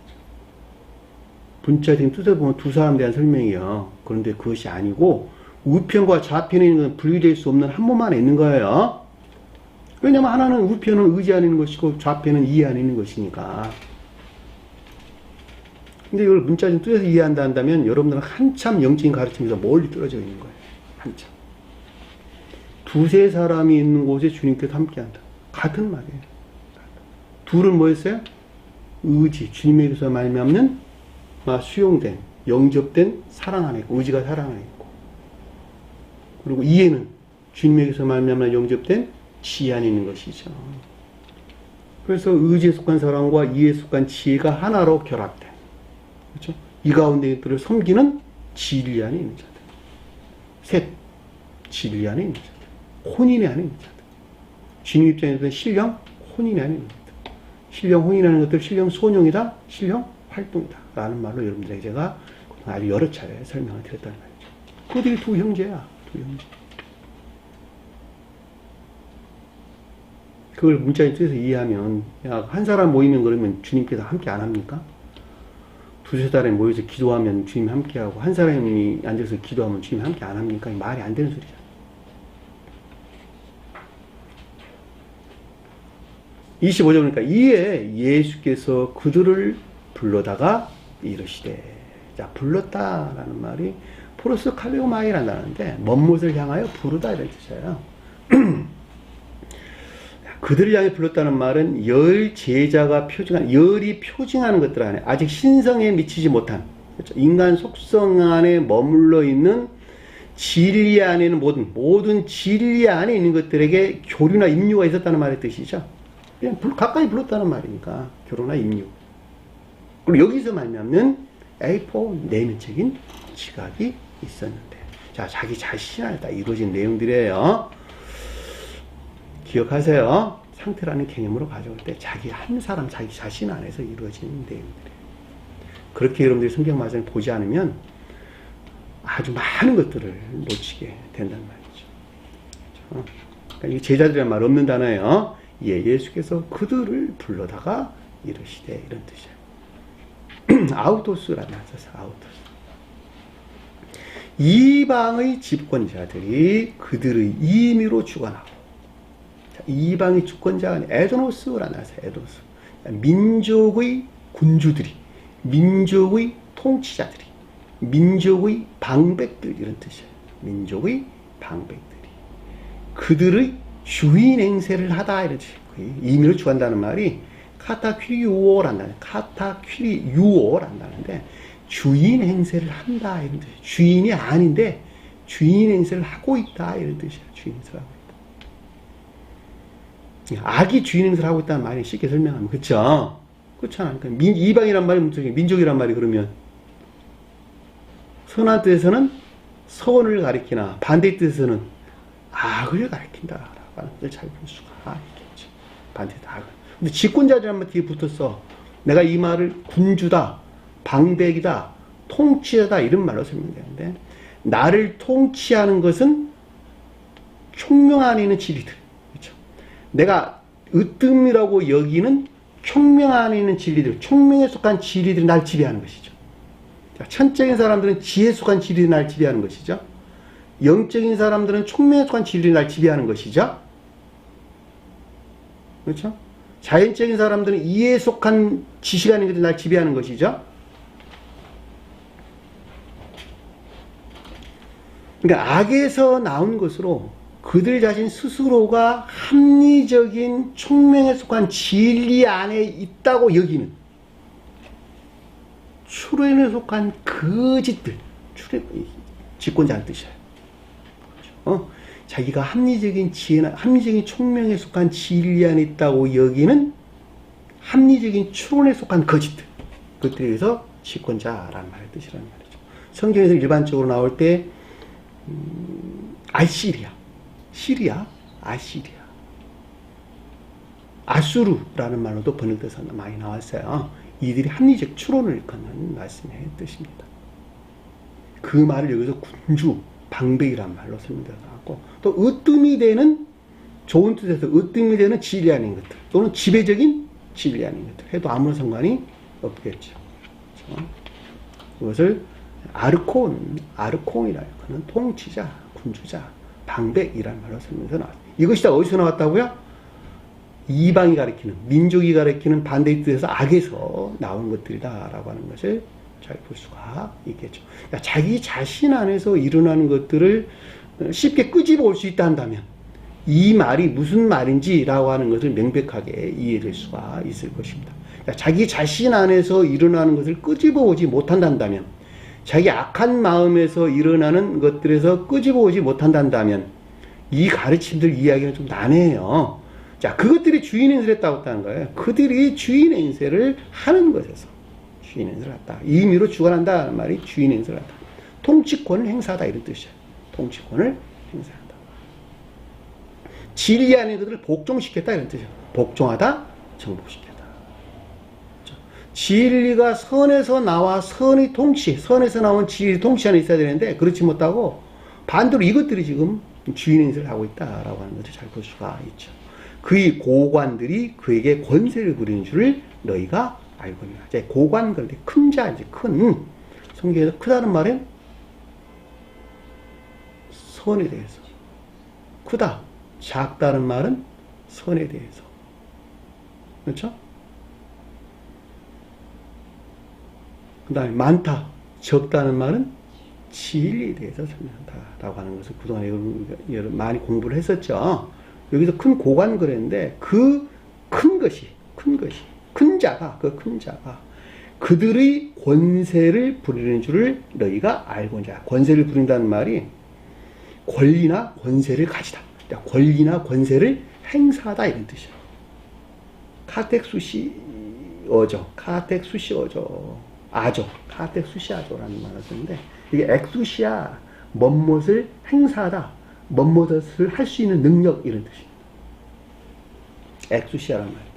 문자적인 뜻을 보면 두 사람에 대한 설명이에요. 그런데 그것이 아니고 우편과 좌편에 있는 건 분리될 수 없는 한 몸 안에 있는 거예요. 왜냐면 하나는 우편은 의지 안에 있는 것이고 좌편은 이해 안에 있는 것이니까. 근데 이걸 문자적인 뜻에서 이해한다 한다면 여러분들은 한참 영적인 가르침에서 멀리 떨어져 있는 거예요. 한참. 두세 사람이 있는 곳에 주님께서 함께한다. 같은 말이에요. 둘은 뭐였어요? 의지, 주님에게서 말미암는 수용된, 영접된 사랑 안에 있고, 의지가 사랑 안에 있고, 그리고 이해는 주님에게서 말미암아 영접된 지혜 안에 있는 것이죠. 그래서 의지에 속한 사랑과 이해에 속한 지혜가 하나로 결합된, 그렇죠? 이 가운데 들을 섬기는 진리 안에 있는 자들. 셋, 진리 안에 있는 자들. 혼인의 안에 있는 자들. 주님 입장에서는 신령 혼인의 안에 있는 자들. 신령 혼인하는 것들, 신령 소용이다, 신령 활동이다 라는 말로 여러분들에게 제가 아주 여러 차례 설명을 드렸단 말이죠. 그들이 두 형제야. 두 형제. 그걸 문자의 뜻에서 이해하면, 야, 한 사람 모이면 그러면 주님께서 함께 안 합니까? 두세 달에 모여서 기도하면 주님 함께 하고, 한 사람이 앉아서 기도하면 주님 함께 안 합니까? 말이 안 되는 소리잖아. 25절이니까 이에 예수께서 그들을 불러다가 이르시되. 자, 불렀다라는 말이 포로스 칼레오마이란다는데 먼 곳을 향하여 부르다 이런 뜻이에요. 그들을 향해 불렀다는 말은 열 제자가 표징한, 열이 표징하는 것들 안에 아직 신성에 미치지 못한, 그렇죠? 인간 속성 안에 머물러 있는 진리 안에 있는 모든 진리 안에 있는 것들에게 교류나 임유가 있었다는 말의 뜻이죠. 그냥 가까이 불렀다는 말이니까 교류나 임유. 그리고 여기서 말미암는 A4 내면적인 지각이 있었는데, 자, 자기 자신 안에 다 이루어진 내용들이에요. 기억하세요. 상태라는 개념으로 가져올 때 자기 한 사람, 자기 자신 안에서 이루어진 내용들이에요. 그렇게 여러분들이 성경 말씀을 보지 않으면 아주 많은 것들을 놓치게 된단 말이죠. 그러니까 이 제자들이란 말 없는 단어예요. 예, 예수께서 그들을 불러다가 이르시되 이런 뜻이에요. 아우토스라는 뜻이에요. 아우토스. 이방의 집권자들이 그들의 임의로 주관하고, 이방의 주권자가 에도노스라는 뜻이에요. 에도노스. 민족의 군주들이, 민족의 통치자들이, 민족의 방백들 이런 뜻이에요. 민족의 방백들이 그들의 주인 행세를 하다 이런 뜻이에요. 임의로 주관한다는 말이 카타퀴리유오란다는, 카타퀴리유오란다는데 주인 행세를 한다 이런 뜻이에요. 주인이 아닌데 주인 행세를 하고 있다 이런 뜻이에요. 주인 행세를 하고 있다. 악이 주인 행세를 하고 있다는 말이 쉽게 설명하면, 그렇죠? 그렇잖아. 그러니까 이방이란 말이 무슨 민족이란 말이, 그러면 선한 뜻에서는 선을 가리키나 반대의 뜻에서는 악을 가리킨다라고 하는 것을 잘 볼 수가 있겠죠. 반대의 악을. 근데 집권자들한테 뒤에 붙었어. 내가 이 말을 군주다, 방백이다, 통치자다 이런 말로 설명되는데 나를 통치하는 것은 총명 안에 있는 진리들. 그렇죠? 내가 으뜸이라고 여기는 총명 안에 있는 진리들, 총명에 속한 진리들이 날 지배하는 것이죠. 자, 천적인 사람들은 지혜에 속한 진리들이 날 지배하는 것이죠. 영적인 사람들은 총명에 속한 진리들이 날 지배하는 것이죠. 그렇죠? 자연적인 사람들은 이해에 속한 지식 아닌 것들이 날 지배하는 것이죠. 그러니까 악에서 나온 것으로 그들 자신 스스로가 합리적인 총명에 속한 진리 안에 있다고 여기는 출현에 속한 거짓들, 집권자는 뜻이에요. 자기가 합리적인 지혜나 합리적인 총명에 속한 진리 안에 있다고 여기는 합리적인 추론에 속한 거짓들, 그것들에 의해서 집권자라는 말의 뜻이라는 말이죠. 성경에서 일반적으로 나올 때 시리아, 아시리아, 아수르라는 말로도 번역돼서 많이 나왔어요. 이들이 합리적 추론을 일컫는 말씀의 뜻입니다. 그 말을 여기서 군주, 방백이란 말로 설명되어 나왔고, 또 으뜸이 되는, 좋은 뜻에서 으뜸이 되는 진리 아닌 것들, 또는 지배적인 진리 아닌 것들 해도 아무런 상관이 없겠죠. 그렇죠? 이것을 아르콘이라 하는 통치자, 군주자, 방백이란 말로 설명해서 나왔습니다. 이것이 다 어디서 나왔다고요? 이방이 가리키는, 민족이 가리키는 반대의 뜻에서 악에서 나온 것들이다라고 하는 것을 잘 볼 수가 있겠죠. 그러니까 자기 자신 안에서 일어나는 것들을 쉽게 끄집어 올 수 있다 한다면 이 말이 무슨 말인지라고 하는 것을 명백하게 이해될 수가 있을 것입니다. 그러니까 자기 자신 안에서 일어나는 것을 끄집어 오지 못한다면, 자기 악한 마음에서 일어나는 것들에서 끄집어 오지 못한다면 이 가르침들 이야기는 좀 난해해요. 자, 그것들이 주인 행세를 했다고 했다는 거예요. 그들이 주인 행세를 하는 것에서 주인 행세를 했다. 임의로 주관한다는 말이 주인 행세를 한다. 통치권을 행사하다 이런 뜻이에요. 통치권을 행사한다. 진리 아닌 것들을 복종시켰다 이런 뜻이에요. 복종하다, 정복시켰다. 진리가 선에서 나와 선의 통치, 선에서 나온 진리 통치 안에 있어야 되는데 그렇지 못하고 반대로 이것들이 지금 주인 행세를 하고 있다라고 하는 것을 잘 볼 수가 있죠. 그의 고관들이 그에게 권세를 부리는 줄을 너희가 알거니와. 고관, 그런데 큰 자, 이제 큰, 성경에서 크다는 말은 선에 대해서, 크다, 작다는 말은 선에 대해서. 그렇죠? 그 다음에 많다, 적다는 말은 진리에 대해서 설명한다라고 하는 것을 그동안에 많이 공부를 했었죠. 여기서 큰 고관 그랬는데 그 큰 자가 그들의 권세를 부리는 줄을 너희가 알고자. 권세를 부린다는 말이 권리나 권세를 가지다. 권리나 권세를 행사하다 이런 뜻이에요. 카텍수시아조라는 말을 쓰는데 이게 엑수시아, 멋뭇을 행사하다, 멋뭇을 할 수 있는 능력 이런 뜻입니다. 엑수시아라는 말입니다.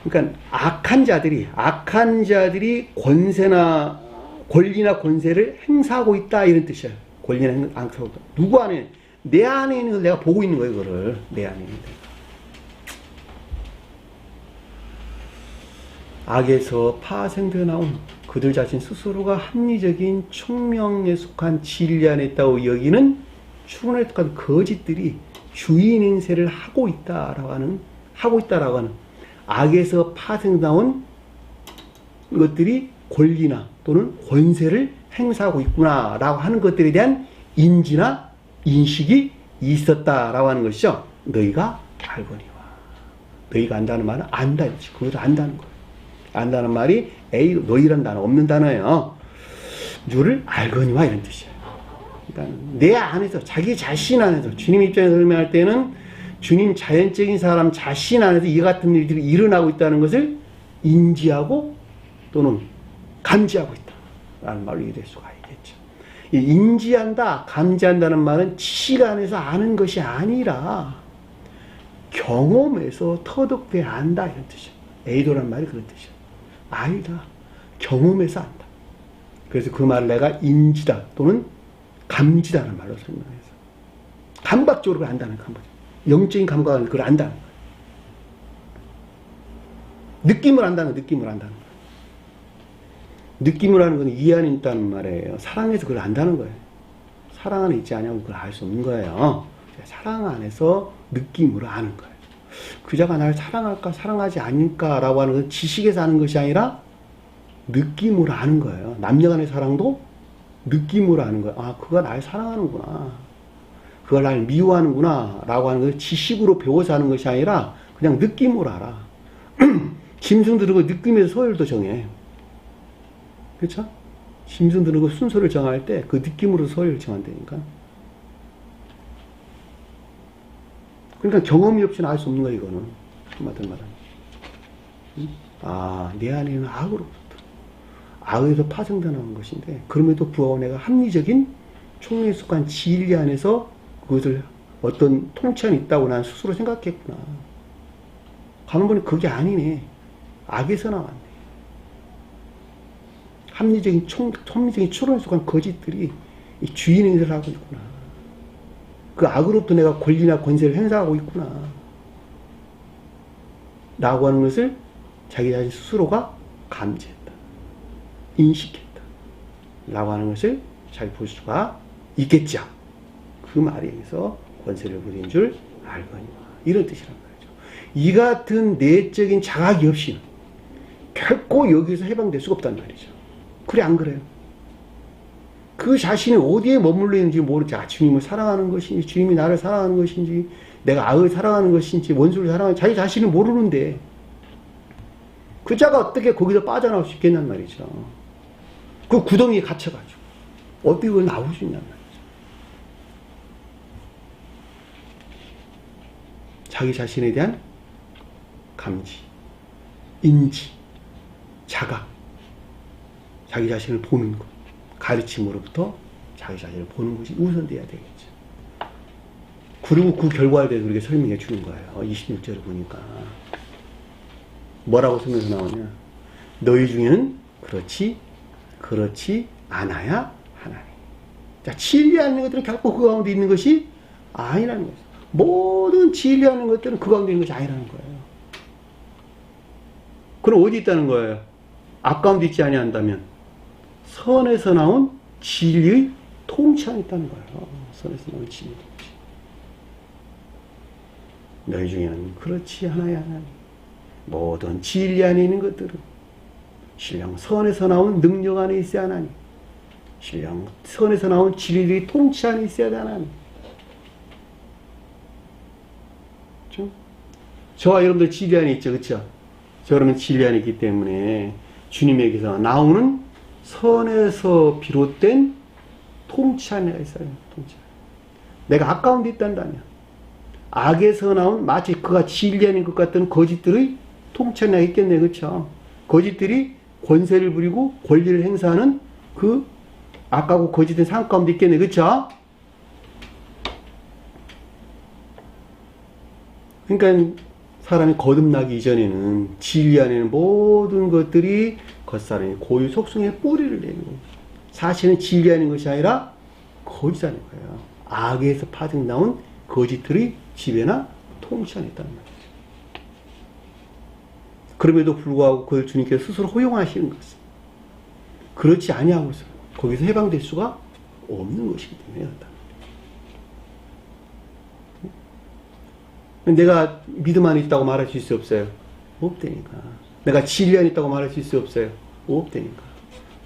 그러니까 악한 자들이 권리나 권세를 행사하고 있다 이런 뜻이에요. 권리나 행사하고 있다. 누구 안에? 내 안에 있는 걸 내가 보고 있는 거예요. 그거를 내 안에 있는 거. 악에서 파생되어 나온 그들 자신 스스로가 합리적인 총명에 속한 진리 안에 있다고 여기는 추론에 속한 거짓들이 주인 행세를 하고 있다라고 하는 악에서 파생나온 것들이 권리나 또는 권세를 행사하고 있구나라고 하는 것들에 대한 인지나 인식이 있었다라고 하는 것이죠. 너희가 알거니와. 너희가 안다는 말은 안다. 그것도 안다는 거예요. 안다는 말이 너희란 단어 없는 단어예요. 줄을 알거니와 이런 뜻이에요. 그러니까 내 안에서, 자기 자신 안에서, 주님 입장에서 설명할 때는 주님 자연적인 사람 자신 안에서 이 같은 일들이 일어나고 있다는 것을 인지하고 또는 감지하고 있다라는 말로 이해될 수가 알겠죠. 이 인지한다, 감지한다는 말은 지식 안에서 아는 것이 아니라 경험에서 터득돼 안다 이런 뜻이에요. 에이도란 말이 그런 뜻이에요. 아니다. 경험에서 안다. 그래서 그 말을 내가 인지다 또는 감지다는 말로 설명해서 감각적으로 그걸 안다는 감각. 영적인 감각을 그걸 안다는 거예요. 느낌을 안다는 거예요. 느낌을 안다는 거예요. 느낌을 하는 건 이해 안에 있다는 말이에요. 사랑해서 그걸 안다는 거예요. 사랑 안에 있지 않냐면 그걸 알 수 없는 거예요. 사랑 안에서 느낌으로 아는 거예요. 그자가 나를 사랑할까 사랑하지 않을까라고 하는 건 지식에서 아는 것이 아니라 느낌으로 아는 거예요. 남녀 간의 사랑도 느낌으로 아는 거예요. 아, 그가 날 사랑하는구나. 그가 날 미워하는구나 라고 하는 걸 지식으로 배워서 하는 것이 아니라 그냥 느낌으로 알아. 짐승 들고 느낌에서 서열도 정해. 그렇죠? 짐승 들고 순서를 정할 때 그 느낌으로 서열을 정한다니까. 그러니까 경험이 없이는 알 수 없는 거야, 이거는. 한마디로 말하면. 아, 내 안에는 악에서 파생되어 나온 것인데, 그럼에도 불구하고 내가 합리적인 총론에 속한 진리 안에서 그것을 어떤 통치안이 있다고 난 스스로 생각했구나. 가만 보니 그게 아니네. 악에서 나왔네. 합리적인 총론에 속한 거짓들이 이 주인 행세를 하고 있구나. 그 악으로부터 내가 권리나 권세를 행사하고 있구나. 라고 하는 것을 자기 자신 스스로가 감지했다. 인식했다. 라고 하는 것을 잘 볼 수가 있겠죠. 그 말에 의해서 권세를 부린 줄 알거니와. 이런 뜻이란 말이죠. 이 같은 내적인 자각이 없이는 결코 여기서 해방될 수가 없단 말이죠. 그래, 안 그래요? 그 자신이 어디에 머물러 있는지 모르지. 아, 주님을 사랑하는 것인지, 주님이 나를 사랑하는 것인지, 내가 악을 사랑하는 것인지, 원수를 사랑하는 자기 자신을 모르는데, 그 자가 어떻게 거기서 빠져나올 수 있겠냔 말이죠. 그 구덩이에 갇혀가지고, 어떻게 그걸 나올 수 있냔 말이죠. 자기 자신에 대한 감지, 인지, 자각, 자기 자신을 보는 것. 가르침으로부터 자기 자신을 보는 것이 우선돼야 되겠죠. 그리고 그 결과에 대해서 우리가 설명해 주는 거예요. 26절을 보니까. 뭐라고 설명해서 나오냐. 너희 중에는 그렇지 않아야 하나니. 자, 진리하는 것들은 결코 그 가운데 있는 것이 아니라는 거죠. 모든 진리하는 것들은 그 가운데 있는 것이 아니라는 거예요. 그럼 어디 있다는 거예요? 앞 가운데 있지 아니한다면 선에서 나온 진리의 통치 안에 있다는 거예요. 선에서 나온 진리의 통치. 너희 중에는 그렇지 않아야 하나니. 모든 진리 안에 있는 것들은 신령 선에서 나온 능력 안에 있어야 하나니. 신령 선에서 나온 진리의 통치 안에 있어야 하나니. 그렇죠? 저와 여러분들 진리 안에 있죠. 그렇죠? 저러면 진리 안에 있기 때문에 주님에게서 나오는 선에서 비롯된 통치 안에 있어요. 통치. 내가 악 가운데 있단다면 악에서 나온 마치 그가 진리 아닌 것 같던 거짓들의 통치 안에 있겠네. 그렇죠? 거짓들이 권세를 부리고 권리를 행사하는 그 악하고 거짓된 상황 가운데 있겠네. 그렇죠? 그러니까 사람이 거듭나기 이전에는 진리 안에는 모든 것들이 겉사람이 고유 속성의 뿌리를 내고 사실은 진리하는 것이 아니라 거짓하는 거예요. 악에서 파생 나온 거짓들의 지배나 통치 안에 있다는 말이죠. 그럼에도 불구하고 그걸 주님께서 스스로 허용하시는 것은 그렇지 아니하고서 거기서 해방될 수가 없는 것이기 때문에 내가 믿음 안에 있다고 말할 수 있어 없어요? 없다니까. 내가 진리 안에 있다고 말할 수 있어 없어요? 없다니까.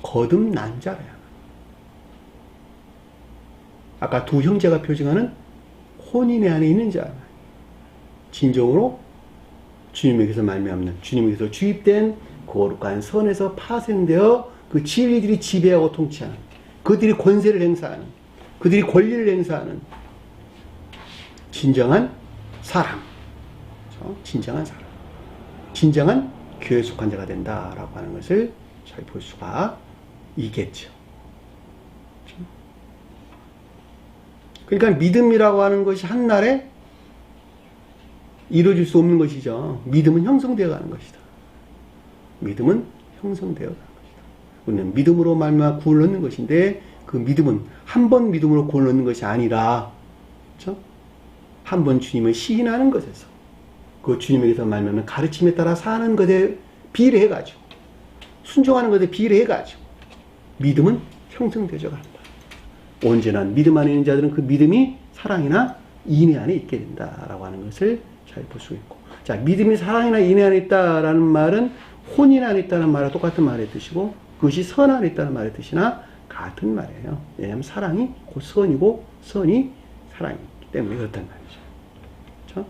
거듭난 자라야. 아까 두 형제가 표징하는 혼인의 안에 있는 자. 진정으로 주님에게서 말미암는, 주님에게서 주입된 거룩한 선에서 파생되어 그 진리들이 지배하고 통치하는, 그들이 권세를 행사하는, 그들이 권리를 행사하는 진정한 사람. 그렇죠? 진정한 사람. 진정한 교회에 속한 자가 된다라고 하는 것을 잘 볼 수가 있겠죠. 그러니까 믿음이라고 하는 것이 한날에 이루어질 수 없는 것이죠. 믿음은 형성되어 가는 것이다. 믿음은 형성되어 가는 것이다. 우리는 믿음으로 말미암아 구원을 얻는 것인데 그 믿음은 한 번 믿음으로 구원을 얻는 것이 아니라 그렇죠? 한 번 주님을 시인하는 것에서 그 주님에게서 말미암아 가르침에 따라 사는 것에 비례해가지고 순종하는 것에 비례해가지고 믿음은 형성되어 간다. 언제나 믿음 안에 있는 자들은 그 믿음이 사랑이나 인애 안에 있게 된다라고 하는 것을 잘 볼 수 있고, 자, 믿음이 사랑이나 인애 안에 있다라는 말은 혼인 안에 있다는 말과 똑같은 말의 뜻이고 그것이 선 안에 있다는 말의 뜻이나 같은 말이에요. 왜냐하면 사랑이 곧 선이고 선이 사랑이기 때문에 그렇단 말이죠. 그렇죠?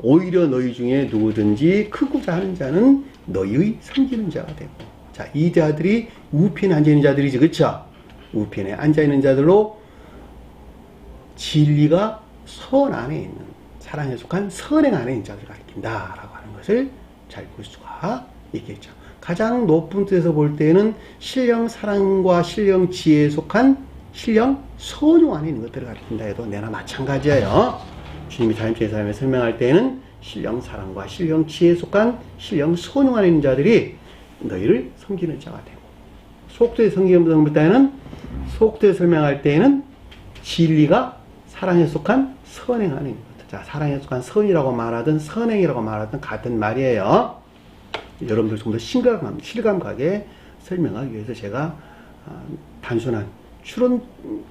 오히려 너희 중에 누구든지 크고자 하는 자는 너희의 섬기는 자가 되고, 자, 이 자들이 우편에 앉아있는 자들이지, 그쵸? 우편에 앉아있는 자들로 진리가 선 안에 있는, 사랑에 속한 선행 안에 있는 자들을 가리킨다 라고 하는 것을 잘 볼 수가 있겠죠. 가장 높은 뜻에서 볼 때는 신령 사랑과 신령 지혜에 속한 신령 선용 안에 있는 것들을 가리킨다 해도 내나 마찬가지예요. 주님이 자연체의 삶을 설명할 때는 신령 사랑과 신령 지혜에 속한 신령 선용 안에 있는 자들이 너희를 섬기는 자가 되고, 속도에 섬기는 때는 속도에 설명할 때에는 진리가 사랑에 속한 선행 안에 있는 것들. 자, 사랑에 속한 선이라고 말하든 선행이라고 말하든 같은 말이에요. 여러분들 좀 더 실감가게 설명하기 위해서 제가 단순한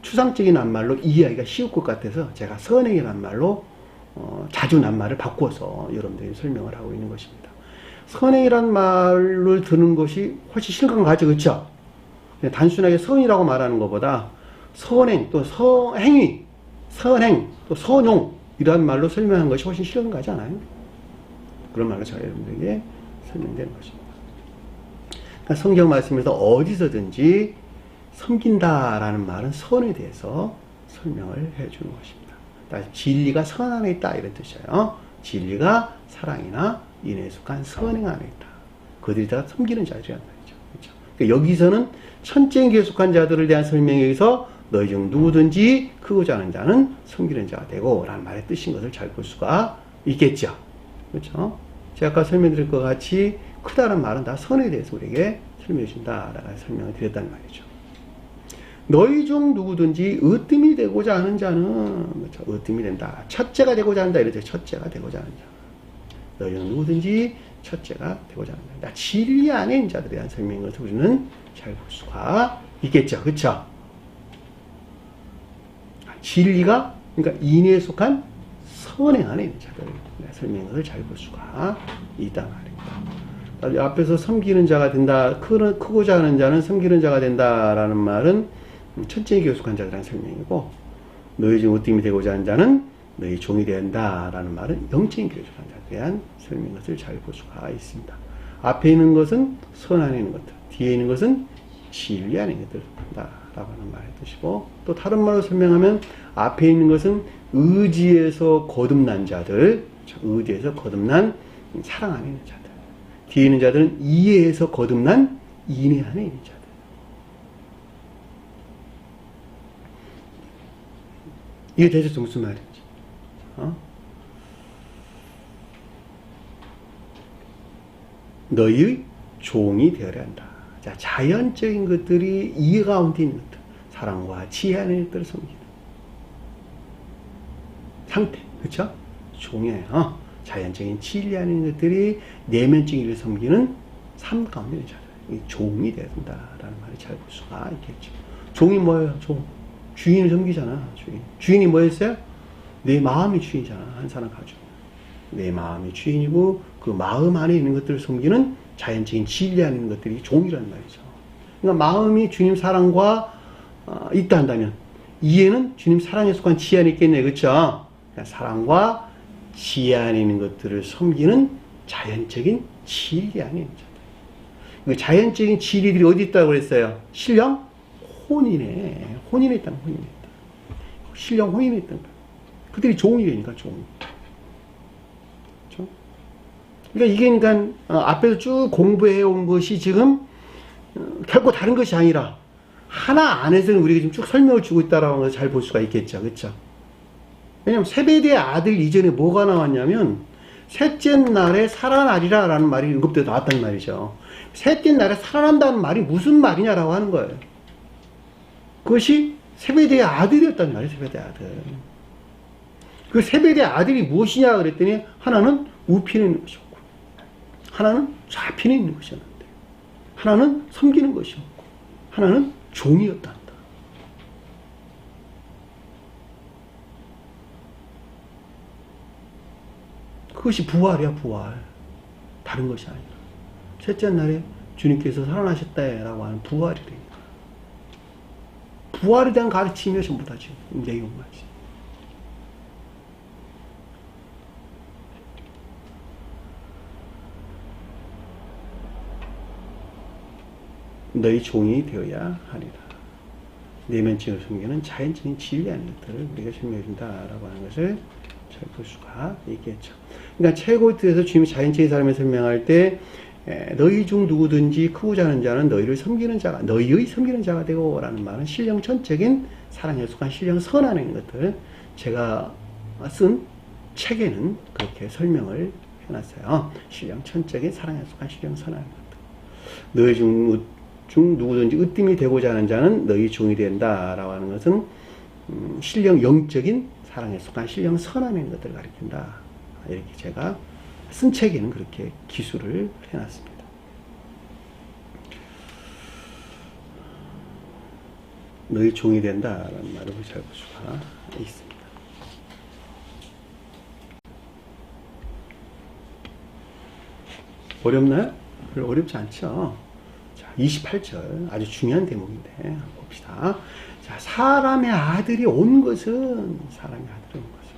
추상적인 낱말로 이해하기가 쉬울 것 같아서 제가 선행이라는 말로 자주 낱말을 바꾸어서 여러분들이 설명을 하고 있는 것입니다. 선행이라는 말을 듣는 것이 훨씬 실감가죠, 그렇죠? 단순하게 선이라고 말하는 것보다 선행, 또 행위, 선행, 또 선용 이런 말로 설명한 것이 훨씬 실감가지 않아요? 그런 말로 제가 여러분들에게 설명되는 것입니다. 그러니까 성경 말씀에서 어디서든지 섬긴다라는 말은 선에 대해서 설명을 해주는 것입니다. 진리가 선 안에 있다 이런 뜻이에요. 진리가 사랑이나 인애에 속한 선행 안에 있다. 그들이 다 섬기는 자들이란 말이죠. 그렇죠? 그러니까 여기서는 천재인기에 속한 자들을 대한 설명에 의해서 너희 중 누구든지 크고자 하는 자는 섬기는 자가 되고 라는 말의 뜻인 것을 잘 볼 수가 있겠죠. 그렇죠? 제가 아까 설명드린 것 같이 크다는 말은 다 선에 대해서 우리에게 설명해 준다라고 설명을 드렸단 말이죠. 너희 중 누구든지 으뜸이 되고자 하는 자는, 그렇죠? 으뜸이 된다. 첫째가 되고자 한다. 이렇게 첫째가 되고자 하는 자. 너희 중 누구든지 첫째가 되고자 하는 자. 진리 안에 있는 자들에 대한 설명인 것을 우리는 잘 볼 수가 있겠죠. 그렇죠? 진리가, 그러니까 인애에 속한 선행 안에 있는 자들을 설명인 것을 잘 볼 수가 있다 말입니다. 앞에서 섬기는 자가 된다, 크고자 하는 자는 섬기는 자가 된다라는 말은 천재에게 속한 자들이라는 설명이고, 너희 중 으뜸이 되고자 하는 자는 너희 종이 된다라는 말은 영적인 교회 속한 자들에 대한 설명인 것을 잘 볼 수가 있습니다. 앞에 있는 것은 선 안에 있는 것들, 뒤에 있는 것은 진리 안에 있는 것들을 라고 하는 말의 뜻이고, 또 다른 말로 설명하면 앞에 있는 것은 의지에서 거듭난 자들, 의지에서 거듭난 사랑 안에 있는 자들, 뒤에 있는 자들은 이해에서 거듭난 인애 안에 있는 자들. 이게 대체로 무슨 말인지 너희의 종이 되어야 한다. 자, 자연적인 것들이 이해 가운데 있는 것들, 사랑과 지혜 안에 있는 것들을 섬기는 상태, 그렇죠? 종이에요. 자연적인 진리 안에 있는 것들이 내면적인 일을 섬기는 삶 가운데 있는 자들, 종이 되어야 된다라는 말을 잘 볼 수가 있겠죠. 종이 뭐예요? 종. 주인을 섬기잖아. 주인이 뭐였어요? 내 마음이 주인이잖아. 한 사람 가지고. 내 마음이 주인이고 그 마음 안에 있는 것들을 섬기는 자연적인 진리 안에 있는 것들이 종이라는 말이죠. 그러니까 마음이 주님 사랑과 있다 한다면 이해는 주님 사랑에 속한 지혜 안에 있겠네. 그렇죠? 그러니까 사랑과 지혜 안에 있는 것들을 섬기는 자연적인 진리 안에 있는 자들. 그 자연적인 진리들이 어디 있다고 그랬어요? 신령 혼인에. 혼인에 있다는 혼인에 있다. 신령 혼인에 있다는 거예요. 그들이 종이니까 종. 그렇죠? 그러니까 이게 그러니까 앞에서 쭉 공부해 온 것이 지금 결코 다른 것이 아니라 하나 안에서는 우리가 지금 쭉 설명을 주고 있다라고 하는 것을 잘 볼 수가 있겠죠. 그렇죠? 왜냐면 세베대의 아들 이전에 뭐가 나왔냐면 셋째 날에 살아나리라 라는 말이 응급되어 나왔단 말이죠. 셋째 날에 살아난다는 말이 무슨 말이냐라고 하는 거예요. 그것이 세베대의 아들이었단 말이에요. 세베대의 아들. 그 세베대의 아들이 무엇이냐 그랬더니 하나는 우편에 있는 것이었고 하나는 좌편에 있는 것이었는데 하나는 섬기는 것이었고 하나는 종이었단다. 그것이 부활이야, 부활. 다른 것이 아니라. 셋째 날에 주님께서 살아나셨다라고 하는 부활이 됩니다. 부활에 대한 가르침이 전부 다 지금 내용까지. 너희 종이 되어야 하리라. 내면적으로 숨기는 자연적인 진리 아닌 것들을 우리가 설명해 준다라고 하는 것을 잘 볼 수가 있겠죠. 그러니까 최고의 뜻에서 주님이 자연적인 사람을 설명할 때 너희 중 누구든지 크고자 하는 자는 너희를 섬기는 자가 너희의 섬기는 자가 되고 라는 말은 신령 전적인 사랑에 속한 신령 선하는 것들 제가 쓴 책에는 그렇게 설명을 해놨어요. 신령 전적인 사랑에 속한 신령 선하는 것들. 너희 중 누구든지 으뜸이 되고자 하는 자는 너희 종이 된다라고 하는 것은 신령 영적인 사랑에 속한 신령 선하는 것들을 가리킨다. 이렇게 제가 쓴 책에는 그렇게 기술을 해놨습니다. 너희 종이 된다라는 말을 잘 볼 수가 있습니다. 어렵나요? 별로 어렵지 않죠? 자, 28절 아주 중요한 대목인데 봅시다. 자, 사람의 아들이 온 것은 사람의 아들이 온 것은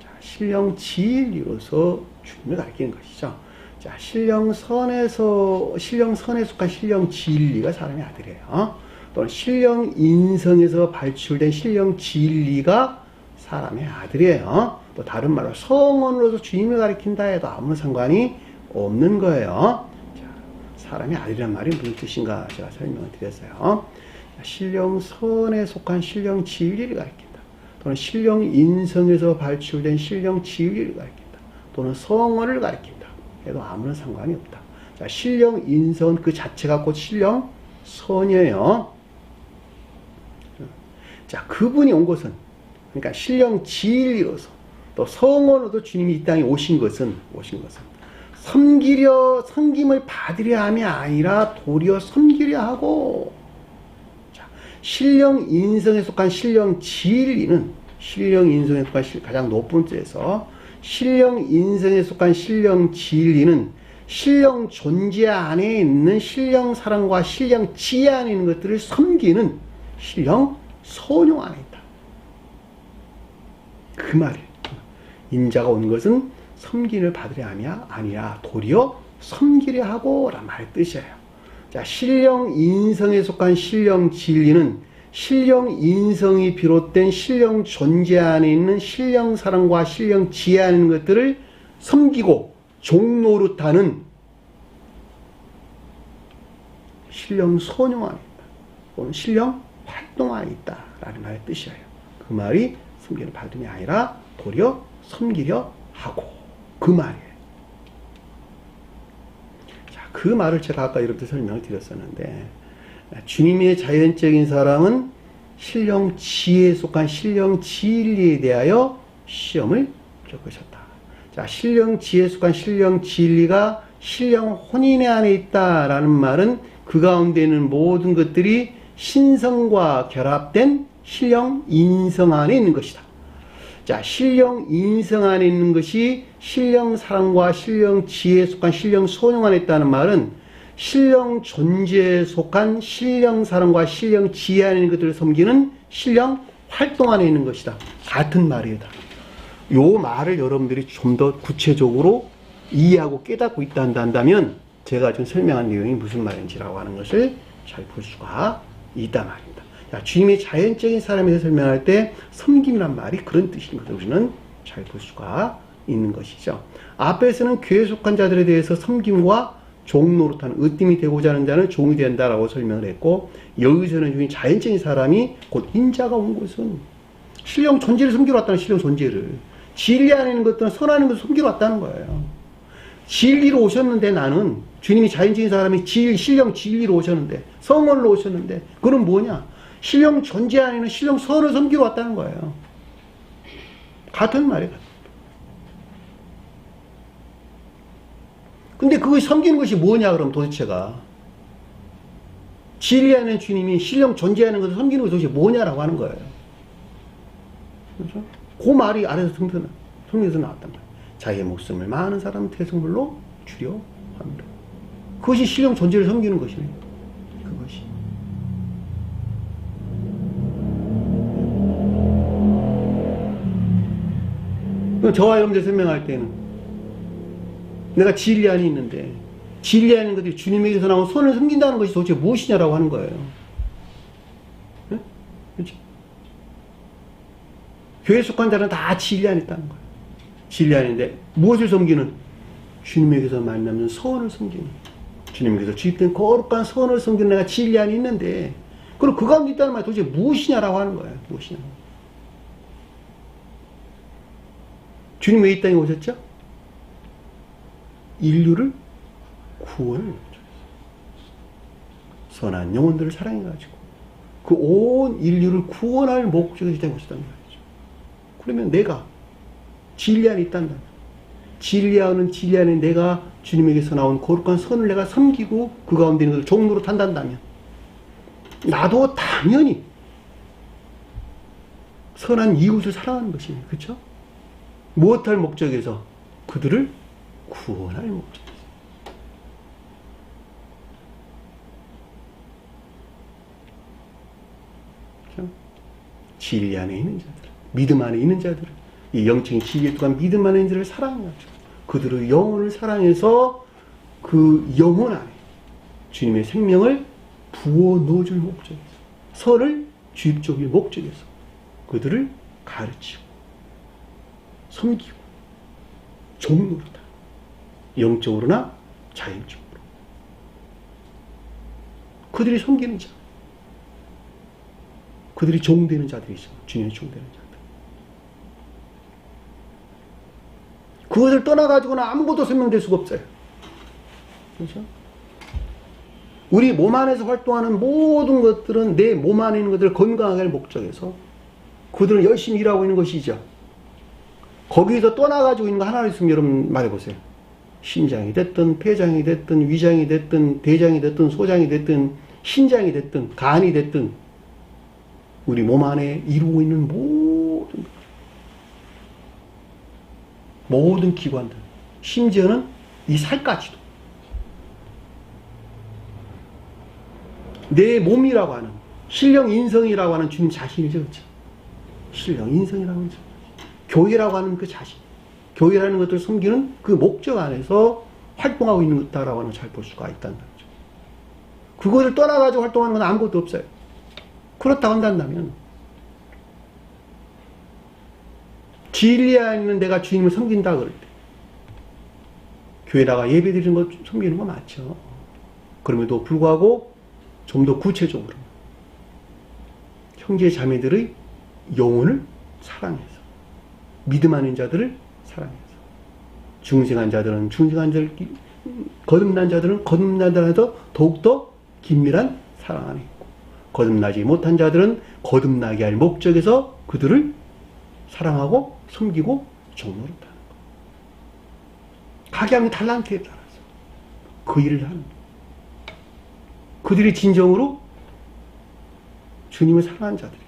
자, 신령 진리로서 주님을 가리키는 것이죠. 자, 신령 선에 속한 신령 진리가 사람의 아들이에요. 또는 신령 인성에서 발출된 신령 진리가 사람의 아들이에요. 또 다른 말로 성원으로서 주님을 가리킨다 해도 아무런 상관이 없는 거예요. 자, 사람의 아들이란 말이 무슨 뜻인가 제가 설명을 드렸어요. 신령 선에 속한 신령 진리를 가리킨다. 또는 신령 인성에서 발출된 신령 진리를 가리킨다. 또는 성원을 가리킨다. 해도 아무런 상관이 없다. 자, 신령 인성 그 자체가 곧 신령 선이에요. 자, 그분이 온 것은 그러니까 신령 진리로서 또 성원으로도 주님이 이 땅에 오신 것은 섬김을 받으려 함이 아니라 도리어 섬기려 하고 자, 신령 인성에 속한 신령 진리는 신령 인성에 속한 가장 높은 뜻에서 신령 인성에 속한 신령 진리는 신령 존재 안에 있는 신령 사랑과 신령 지혜 안에 있는 것들을 섬기는 신령 선용 안에 있다. 그 말이에요. 인자가 온 것은 섬김을 받으려 함이 아니라 도리어 섬기려 하고 라는 말의 뜻이에요. 자, 신령 인성에 속한 신령 진리는 신령 인성이 비롯된 신령 존재 안에 있는 신령 사랑과 신령 지혜 안에 있는 것들을 섬기고 종노릇하는 신령 선용 안에 있다. 또는 신령 활동 안에 있다. 라는 말의 뜻이에요. 그 말이 섬기는 받음이 아니라 도리어 섬기려 하고 그 말이에요. 자, 그 말을 제가 아까 이렇게 설명을 드렸었는데 주님의 자연적인 사랑은 신령 지혜에 속한 신령 진리에 대하여 시험을 겪으셨다. 자, 신령 지혜에 속한 신령 진리가 신령 혼인 안에 있다라는 말은 그 가운데 있는 모든 것들이 신성과 결합된 신령 인성 안에 있는 것이다. 자, 신령 인성 안에 있는 것이 신령 사랑과 신령 지혜에 속한 신령 소용 안에 있다는 말은 신령 존재에 속한 신령 사랑과 신령 지혜 안에 있는 것들을 섬기는 신령 활동 안에 있는 것이다. 같은 말이다. 요 말을 여러분들이 좀 더 구체적으로 이해하고 깨닫고 있다 한다면 제가 지금 설명한 내용이 무슨 말인지라고 하는 것을 잘 볼 수가 있다 말입니다. 자, 주님의 자연적인 사람에서 설명할 때 섬김이란 말이 그런 뜻인 것을 우리는 잘 볼 수가 있는 것이죠. 앞에서는 교회에 속한 자들에 대해서 섬김과 종 노릇하는 으뜸이 되고자 하는 자는 종이 된다라고 설명을 했고, 여기서는 주인 자연적인 사람이 곧 인자가 온 것은 신령 존재를 섬기러 왔다는 신령 존재를, 진리 안에 있는 것들은 선하는 것을 섬기러 왔다는 거예요. 진리로 오셨는데, 나는 주님이 자연적인 사람이 신령 진리로 오셨는데, 성원로 오셨는데, 그건 뭐냐? 신령 존재 안에 있는 신령 선을 섬기러 왔다는 거예요. 같은 말이에요. 근데 그걸 섬기는 것이 뭐냐, 그럼 도대체가. 진리 안에 있는 주님이 신령 존재하는 것을 섬기는 것이 도대체 뭐냐라고 하는 거예요. 그렇죠? 그 말이 아래서 성경에서 나왔단 말이에요. 자기의 목숨을 많은 사람 대성물로 주려 합니다. 그것이 신령 존재를 섬기는 것이에요. 그것이. 저와 여러분들 설명할 때는 내가 진리 안에 있는데, 진리 안에 있는 것들이 주님에게서 나온 손을 섬긴다는 것이 도대체 무엇이냐라고 하는 거예요. 네? 그렇죠? 교회에 속한 자는 다 진리 안에 있다는 거예요. 진리 안에 있는데 무엇을 섬기는? 주님에게서 만나면 선을 섬기는, 주님께서 주입된 거룩한 선을 섬기는 내가 진리 안에 있는데, 그럼 그 가운데 있다는 말이 도대체 무엇이냐라고 하는 거예요. 무엇이냐. 주님 왜 이 땅에 오셨죠? 인류를 구원을 선한 영혼들을 사랑해가지고 그 온 인류를 구원할 목적에서 이 땅에 오셨단 말이죠. 그러면 내가 진리 안에 있단다. 진리 안에 내가 주님에게서 나온 거룩한 선을 내가 섬기고 그 가운데 있는 것을 종로로 탄단다면, 나도 당연히 선한 이웃을 사랑하는 것이에요. 그렇죠? 무엇할 목적에서? 그들을 구원할 목적에서. 그렇죠? 진리 안에 있는 자들, 믿음 안에 있는 자들, 이 영적인 진리에 또한 믿음 안에 있는 자들을 사랑해가지고 그들의 영혼을 사랑해서 그 영혼 안에 주님의 생명을 부어 넣어줄 목적에서, 선을 주입적인 목적에서 그들을 가르치고 섬기고 종로로다. 영적으로나 자연적으로. 그들이 섬기는 자, 그들이 종되는 자들이죠. 주님의 종되는 자들. 그것을 떠나가지고는 아무것도 설명될 수가 없어요. 그렇죠? 우리 몸 안에서 활동하는 모든 것들은 내 몸 안에 있는 것들을 건강하게 할 목적에서 그들은 열심히 일하고 있는 것이죠. 거기서 떠나가지고 있는 거 하나 있으면 여러분 말해보세요. 심장이 됐든 폐장이 됐든 위장이 됐든 대장이 됐든 소장이 됐든 신장이 됐든 간이 됐든 우리 몸 안에 이루고 있는 모든 기관들, 심지어는 이 살까지도 내 몸이라고 하는 신령 인성이라고 하는 주님 자신이죠. 그렇죠? 신령 인성이라고 하는 교회라고 하는 그 자신, 교회라는 것들을 섬기는 그 목적 안에서 활동하고 있는 것다라고 하는 걸 잘 볼 수가 있다는 거죠. 그것을 떠나가지고 활동하는 건 아무것도 없어요. 그렇다고 한다면 진리 안에 있는 내가 주님을 섬긴다 그럴 때 교회다가 예배 드리는 거 섬기는 거 맞죠. 그럼에도 불구하고 좀 더 구체적으로 형제 자매들의 영혼을 사랑해서, 믿음 안에 있는 자들을 사랑해서, 중생한 자들은 중생한 자들, 거듭난 자들은 거듭난 자들에서 더욱더 긴밀한 사랑 안에 있고, 거듭나지 못한 자들은 거듭나게 할 목적에서 그들을 사랑하고 섬기고 종로로 타는 것. 각양의 달란트에 따라서 그 일을 하는 것. 그들이 진정으로 주님을 사랑한 자들이고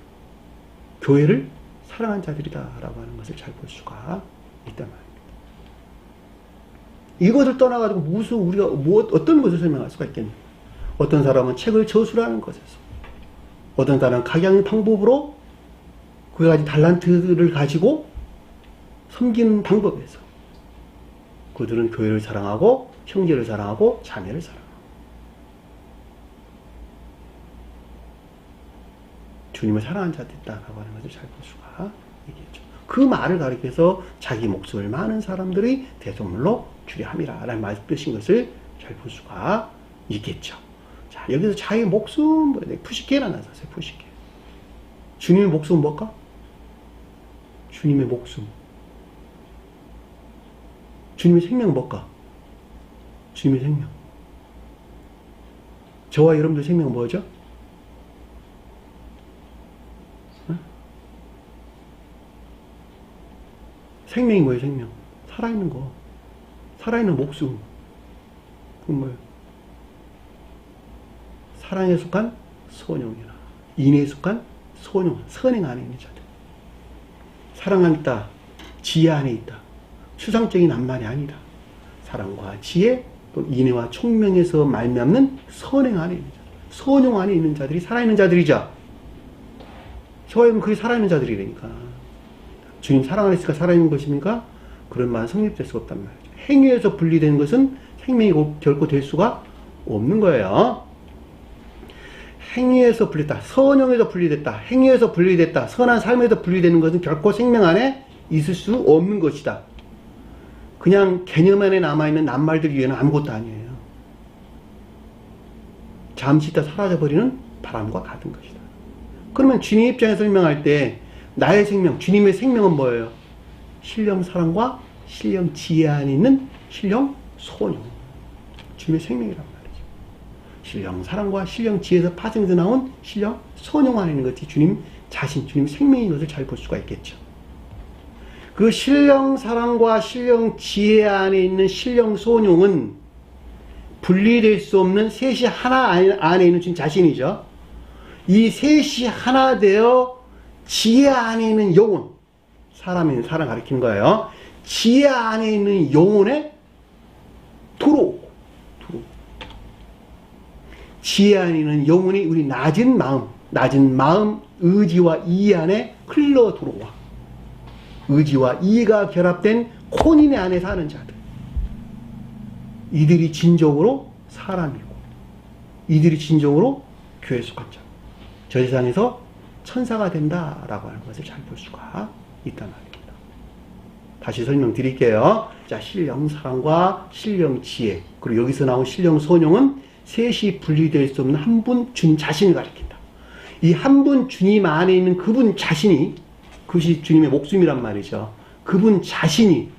교회를 사랑한 자들이다라고 하는 것을 잘 볼 수가 있단 말입니다. 이것을 떠나가지고 무슨 우리가 어떤 것을 설명할 수가 있겠냐? 어떤 사람은 책을 저술하는 것에서, 어떤 사람은 각양의 방법으로 그와 같은 달란트를 가지고 섬기는 방법에서 그들은 교회를 사랑하고 형제를 사랑하고 자매를 사랑하고 주님을 사랑하는 자들이다라고 하는 것을 잘 볼 수가 있겠죠. 그 말을 가리켜서 자기 목숨을 많은 사람들이 대속물로 주려 함이라 라는 뜻인 것을 잘 볼 수가 있겠죠. 자, 여기서 자기 목숨, 푸시케라 나섰어요. 푸시케. 주님의 목숨은 뭘까? 주님의 목숨. 주님의 생명은 뭘까? 주님의 생명. 저와 여러분들 생명은 뭐죠? 생명이 뭐예요, 생명? 살아있는 거. 살아있는 목숨. 그건 뭐예요? 사랑에 속한 소뇽이라. 인애에 속한 소뇽. 선행 안에 있는 자들. 사랑 안에 있다. 지혜 안에 있다. 추상적인 낱말이 아니라 사랑과 지혜, 또 인애와 총명에서 말미암는 선행 안에 있는 자들. 소뇽 안에 있는 자들이 살아있는 자들이죠. 저와 여러분 그게 살아있는 자들이라니까. 주님 사랑 안에 있으니까 살아있는 것입니까? 그런 말은 성립될 수가 없단 말이죠. 행위에서 분리된 것은 생명이 결코 될 수가 없는 거예요. 행위에서 분리됐다. 선형에서 분리됐다. 행위에서 분리됐다. 선한 삶에서 분리되는 것은 결코 생명 안에 있을 수 없는 것이다. 그냥 개념 안에 남아있는 낱말들 위에는 아무것도 아니에요. 잠시 있다 사라져버리는 바람과 같은 것이다. 그러면 주님 입장에서 설명할 때 나의 생명, 주님의 생명은 뭐예요? 신령 사랑과 신령 지혜 안에 있는 신령 소뇽. 주님의 생명이란 말이죠. 신령 사랑과 신령 지혜에서 파생해서 나온 신령 소뇽 안에 있는 것이 주님 자신, 주님 생명인 것을 잘 볼 수가 있겠죠. 그 신령 사랑과 신령 지혜 안에 있는 신령 소뇽은 분리될 수 없는 셋이 하나 안에 있는 주님 자신이죠. 이 셋이 하나 되어 지혜 안에 있는 영혼, 사람의 사랑 가리키는 거예요. 지혜 안에 있는 영혼에 들어오고, 지혜 안에 있는 영혼이 우리 낮은 마음, 의지와 이해 안에 흘러 들어와. 의지와 이해가 결합된 혼인의 안에 사는 자들. 이들이 진정으로 사람이고, 이들이 진정으로 교회에 속한 자. 저 세상에서 천사가 된다라고 하는 것을 잘 볼 수가 있단 말입니다. 다시 설명드릴게요. 자, 신령 사랑과 신령 지혜, 그리고 여기서 나온 신령 소뇽은 셋이 분리될 수 없는 한 분 주님 자신을 가리킨다. 이 한 분 주님 안에 있는 그분 자신이, 그것이 주님의 목숨이란 말이죠. 그분 자신이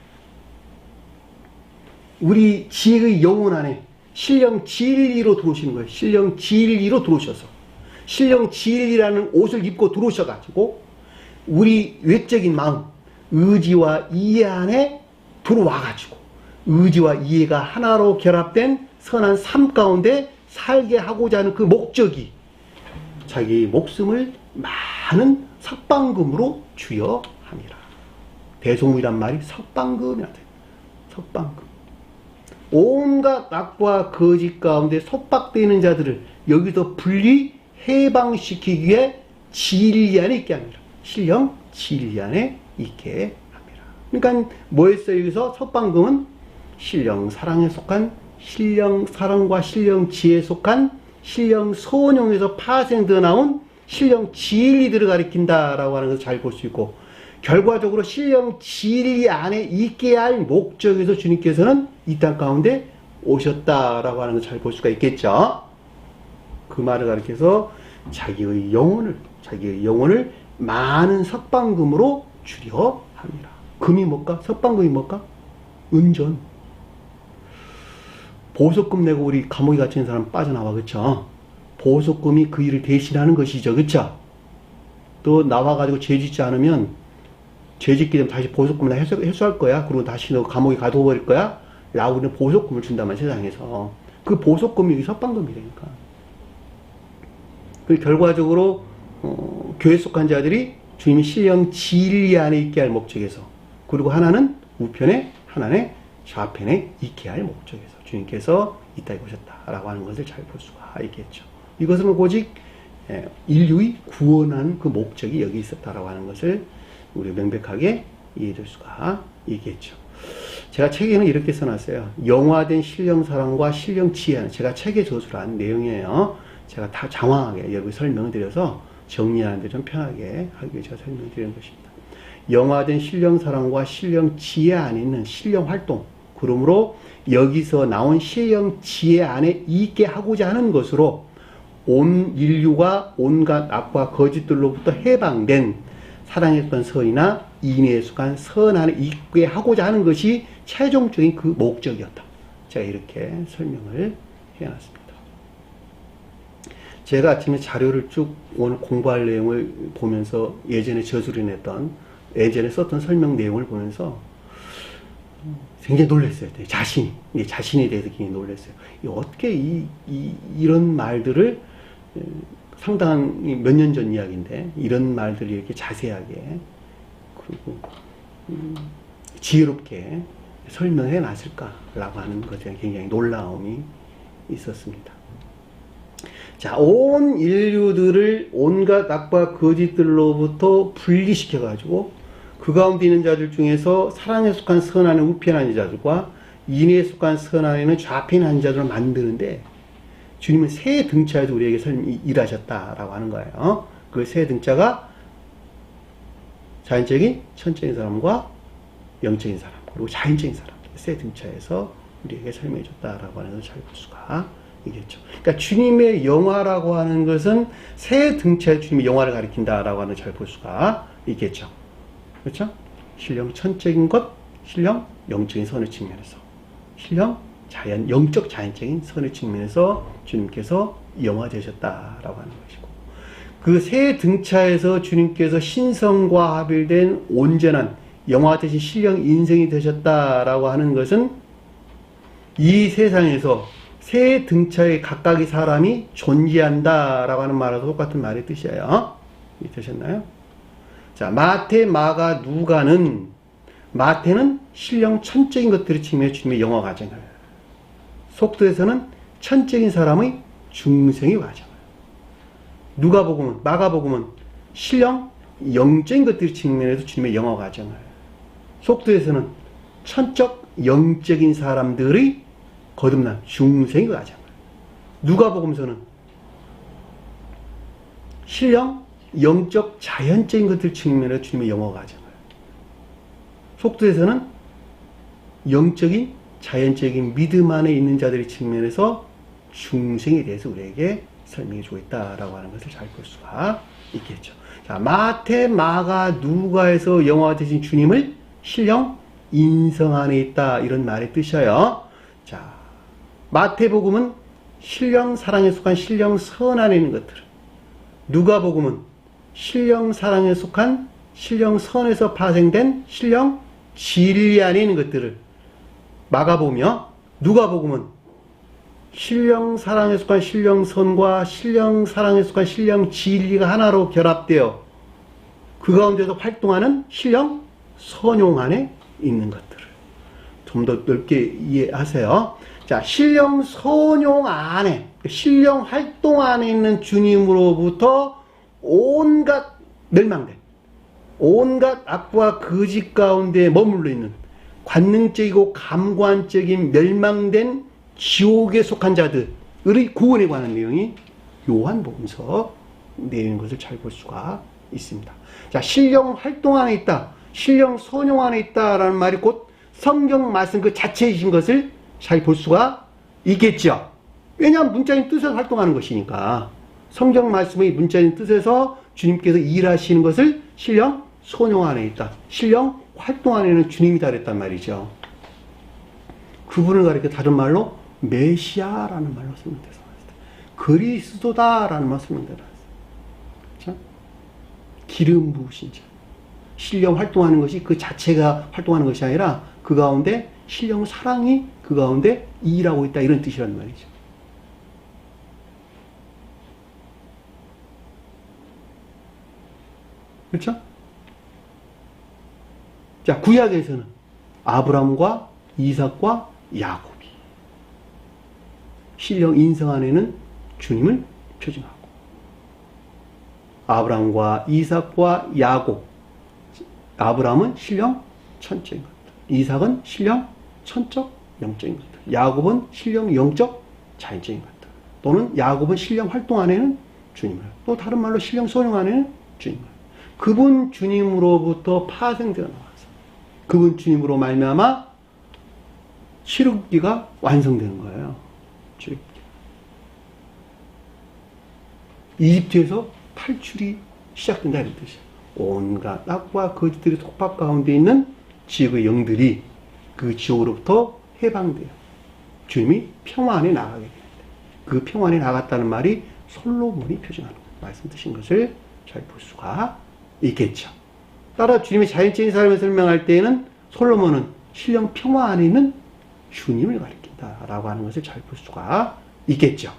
우리 지혜의 영혼 안에 신령 진리로 들어오시는 거예요. 신령 진리로 들어오셔서 신령 진리라는 옷을 입고 들어오셔가지고 우리 외적인 마음, 의지와 이해 안에 들어와가지고 의지와 이해가 하나로 결합된 선한 삶 가운데 살게 하고자 하는 그 목적이 자기 목숨을 많은 석방금으로 주여함이라. 대소문이란 말이 석방금이라 돼요. 석방금. 온갖 악과 거짓 가운데 속박되는 자들을 여기서 분리 해방시키기 위해 진리 안에 있게 합니다. 신령 진리 안에 있게 합니다. 그러니까 뭐였어요? 여기서 석방금은 신령 사랑에 속한 신령 사랑과 신령 지혜에 속한 신령 소뇽에서 파생되어 나온 신령 진리들을 가리킨다라고 하는 것을 잘 볼 수 있고, 결과적으로 신령 진리 안에 있게 할 목적에서 주님께서는 이 땅 가운데 오셨다라고 하는 것을 잘 볼 수가 있겠죠. 그 말을 가리켜서 자기의 영혼을 많은 석방금으로 주려 합니다. 금이 뭘까? 석방금이 뭘까? 은전. 보석금 내고 우리 감옥에 갇힌 사람 빠져나와, 그쵸? 보석금이 그 일을 대신하는 것이죠, 그쵸? 또 나와가지고 죄 짓지 않으면, 죄 짓게 되면 다시 보석금을 회수할 거야. 그리고 다시 너 감옥에 가둬버릴 거야. 라고 는 보석금을 준다만, 세상에서. 그 보석금이 여기 석방금이라니까. 그 결과적으로 교회 속한 자들이 주님의 신령 진리 안에 있게 할 목적에서, 그리고 하나는 우편에, 하나는 좌편에 있게 할 목적에서 주님께서 이 땅에 오셨다라고 하는 것을 잘 볼 수가 있겠죠. 이것은 오직 인류의 구원하는 그 목적이 여기 있었다라고 하는 것을 우리 명백하게 이해할 수가 있겠죠. 제가 책에는 이렇게 써놨어요. 영화된 신령 사랑과 신령 지혜는 제가 책에 저술한 내용이에요. 제가 다 장황하게 여기 설명을 드려서 정리하는 데 좀 편하게 하기 위해 제가 설명을 드리는 것입니다. 영화된 신령 사랑과 신령 지혜 안에 있는 신령 활동, 그러므로 여기서 나온 신령 지혜 안에 있게 하고자 하는 것으로 온 인류가 온갖 악과 거짓들로부터 해방된 사랑에 속한 선이나 인애에 속한 선 안에 있게 하고자 하는 것이 최종적인 그 목적이었다. 제가 이렇게 설명을 해놨습니다. 제가 아침에 자료를 쭉 오늘 공부할 내용을 보면서 예전에 저술을 냈던 예전에 썼던 설명 내용을 보면서 굉장히 놀랐어요. 자신에 대해서 굉장히 놀랐어요. 어떻게 이런 말들을 상당한 몇 년 전 이야기인데 이런 말들을 이렇게 자세하게 그리고 지혜롭게 설명해 놨을까라고 하는 것에 굉장히 놀라움이 있었습니다. 자, 온 인류들을 온갖 악과 거짓들로부터 분리시켜가지고 그 가운데 있는 자들 중에서 사랑에 속한 선안에 우편한 자들과 인애에 속한 선안에는 좌편한 자들을 만드는데 주님은 새 등차에서 우리에게 일하셨다라고 하는 거예요. 그 새 등차가 자연적인 천적인 사람과 영적인 사람 그리고 자연적인 사람 새 등차에서 우리에게 설명해 줬다라고 하는 것을 잘 볼 수가 있겠죠. 그러니까 주님의 영화라고 하는 것은 새 등차에 주님의 영화를 가리킨다라고 하는 걸 잘 볼 수가 있겠죠. 그렇죠? 신령 천적인 것, 신령 영적인 선의 측면에서 신령 영적 자연적인 선의 측면에서 주님께서 영화되셨다라고 하는 것이고 그 새 등차에서 주님께서 신성과 합일된 온전한 영화되신 신령 인생이 되셨다라고 하는 것은 이 세상에서 새 등차의 각각의 사람이 존재한다라고 하는 말하고 똑같은 말의 뜻이에요. 되셨나요? 자, 마태, 마가, 누가는 마태는 신령 천적인 것들을 측면에 주님의 영화 과정을 속도에서는 천적인 사람의 중생의 과정을 누가복음은 마가복음은 신령 영적인 것들의 측면에서 주님의 영화 과정을 속도에서는 천적 영적인 사람들의 거듭난 중생의 과정을 누가복음서는 신령 영적 자연적인 것들 측면에서 주님의 영화 과정을 속도에서는 영적인 자연적인 믿음 안에 있는 자들의 측면에서 중생에 대해서 우리에게 설명해 주고 있다라고 하는 것을 잘 볼 수가 있겠죠. 자, 마태, 마가, 누가에서 영화되신 주님을 신령 인성 안에 있다 이런 말의 뜻이에요. 자, 마태복음은 신령 사랑에 속한 신령 선 안에 있는 것들 누가복음은 신령 사랑에 속한 신령 선에서 파생된 신령 진리 안에 있는 것들을 마가복음이요. 누가복음은 신령 사랑에 속한 신령 선과 신령 사랑에 속한 신령 진리가 하나로 결합되어 그 가운데서 활동하는 신령 선용 안에 있는 것들을 좀 더 넓게 이해하세요. 자, 신령 선용 안에 신령 활동 안에 있는 주님으로부터 온갖 멸망된 온갖 악과 거짓 가운데 머물러 있는 관능적이고 감관적인 멸망된 지옥에 속한 자들의 구원에 관한 내용이 요한복음서 내용인 것을 잘 볼 수가 있습니다. 자, 신령 활동 안에 있다, 신령 선용 안에 있다라는 말이 곧 성경 말씀 그 자체이신 것을 잘 볼 수가 있겠죠. 왜냐하면 문자인 뜻에서 활동하는 것이니까 성경 말씀의 문자인 뜻에서 주님께서 일하시는 것을 신령 선용 안에 있다, 신령 활동 안에는 주님이다 그랬단 말이죠. 그분을 가리켜 다른 말로 메시아라는 말로 설명돼서 그리스도다라는 말로 설명돼서 그렇죠? 기름 부으신 자, 신령 활동하는 것이 그 자체가 활동하는 것이 아니라 그 가운데 신령 사랑이 그 가운데 일하고 있다 이런 뜻이란 말이죠. 그렇죠? 자, 구약에서는 아브라함과 이삭과 야곱이 신령 인성 안에는 주님을 표징하고 아브라함과 이삭과 야곱 아브라함은 신령 천적인 것들 이삭은 신령 천적 영적인 것들 야곱은 신령 영적 자연적인 것들 또는 야곱은 신령 활동 안에는 주님을 또 다른 말로 신령 소용 안에는 주님을 그분 주님으로부터 파생되어 나와서 그분 주님으로 말미암아 출애굽기가 완성되는 거예요. 출애굽기. 이집트에서 탈출이 시작된다 이런 뜻이에요. 온갖 악과 거짓들이 속박 가운데 있는 지옥의 영들이 그 지옥으로부터 해방돼요. 주님이 평안에 나가게 됩니다. 그 평안에 나갔다는 말이 솔로몬이 표징하는 말씀 드신 것을 잘 볼 수가 있겠죠. 따라 주님의 자연적인 삶을 설명할 때에는 솔로몬은 신령 평화 안에 있는 주님을 가리킨다라고 하는 것을 잘 볼 수가 있겠죠.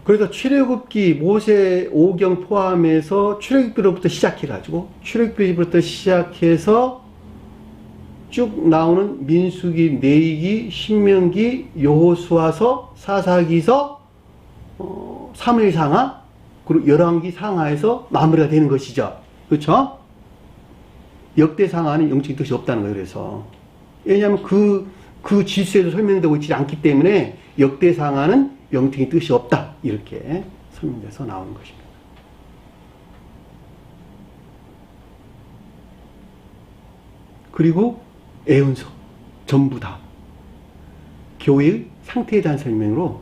그래서 출애굽기 모세 오경 포함해서 출애굽기로부터 시작해가지고 출애굽기부터 시작해서 쭉 나오는 민수기, 레위기, 신명기, 여호수아서, 사사기서, 사무엘상하, 그리고 열왕기 상하에서 마무리가 되는 것이죠. 그렇죠? 역대상하는 영적인 뜻이 없다는 거예요. 그래서 왜냐하면 그 질서에도 설명되고 있지 않기 때문에 역대상하는 영적인 뜻이 없다 이렇게 설명돼서 나오는 것입니다. 그리고 애언서 전부 다 교회의 상태에 대한 설명으로,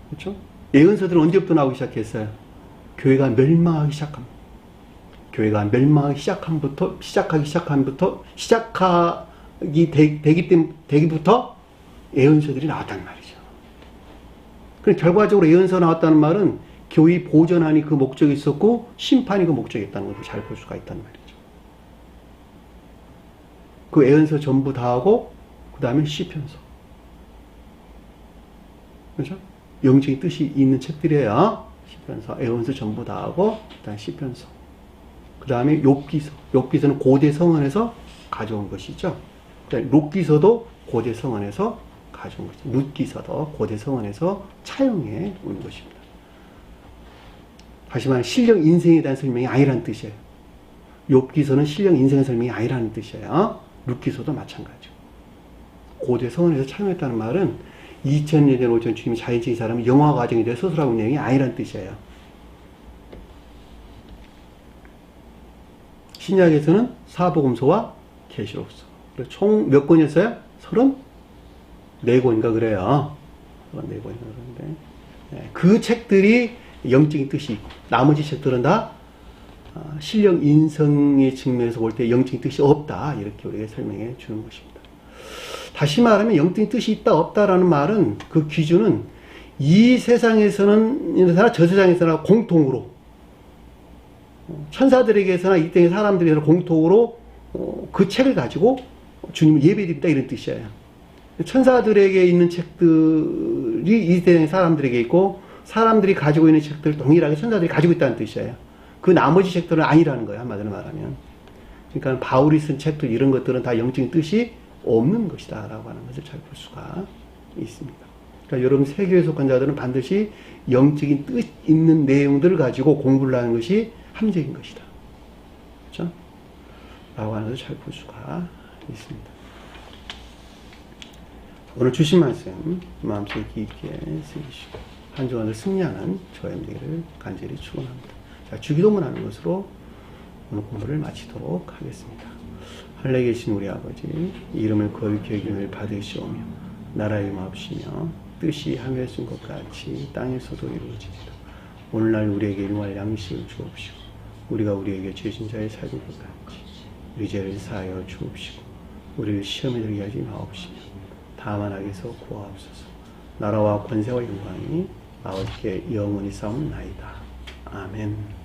그렇죠? 애언서들은 언제부터 나오기 시작했어요? 교회가 멸망하기 시작합니다. 교회가 멸망하기 시작하기 되기부터 애언서들이 나왔다는 말이죠. 그럼 결과적으로 애언서 나왔다는 말은 교회 보존하니 그 목적이 있었고 심판이 그 목적이었다는 것을 잘 볼 수가 있다는 말이죠. 그 애언서 전부 다 하고 그 다음에 시편서, 그렇죠? 영적인 뜻이 있는 책들이에요. 시편서, 애언서 전부 다 하고 그다음 시편서, 그 다음에 욥기서. 욥기서는 고대 성언에서 가져온 것이죠. 그다음에 룻기서도 고대 성언에서 가져온 것이죠. 룻기서도 고대 성언에서 차용해 온 것입니다. 다시 말해 신령 인생에 대한 설명이 아니라는 뜻이에요. 욥기서는 신령 인생의 설명이 아니라는 뜻이에요. 룻기서도 마찬가지고. 고대 성언에서 차용했다는 말은 2000년 전 오전 주님이 자연적인 사람이 영화 과정에 대해 서술하고 있는 내용이 아니라는 뜻이에요. 신약에서는 사복음서와 계시록서. 총 몇 권이었어요? 34권인가 그래요. 34권인가 그러는데. 네, 그 책들이 영적인 뜻이 있고, 나머지 책들은 다 신령 인성의 측면에서 볼 때 영적인 뜻이 없다. 이렇게 우리에게 설명해 주는 것입니다. 다시 말하면 영적인 뜻이 있다, 없다라는 말은 그 기준은 이 세상에서는, 저 세상에서나 공통으로, 천사들에게서나 이 땅의 사람들에게서 공통으로 그 책을 가지고 주님을 예배드린다 이런 뜻이에요. 천사들에게 있는 책들이 이 세상의 사람들에게 있고 사람들이 가지고 있는 책들을 동일하게 천사들이 가지고 있다는 뜻이에요. 그 나머지 책들은 아니라는 거예요. 한마디로 말하면. 그러니까 바울이 쓴 책들 이런 것들은 다 영적인 뜻이 없는 것이다 라고 하는 것을 잘 볼 수가 있습니다. 그러니까 여러분 세교에 속한 자들은 반드시 영적인 뜻 있는 내용들을 가지고 공부를 하는 것이 함정인 것이다. 그렇죠? 라고 하는 것을 잘 볼 수가 있습니다. 오늘 주신 말씀 마음속에 깊게 새기시고 한 주간을 승리하는 저의 되기를 간절히 축원합니다. 자, 주기도문 하는 것으로 오늘 공부를 마치도록 하겠습니다. 하늘에 계신 우리 아버지, 이름을 거룩히 여김을 받으시오며 나라의 마옵시며 뜻이 하늘에 쓴 것 같이 땅에서도 이루어지리라. 오늘날 우리에게 일용할 양식을 주옵시고 우리가 우리에게 죄진 자의 살인 것 같이 우리 죄를 사하여 주옵시고 우리를 시험에 들게 하지 마옵시며 다만 악에서 구하옵소서. 나라와 권세와 영광이 아버지께 영원히 싸움나이다. 아멘.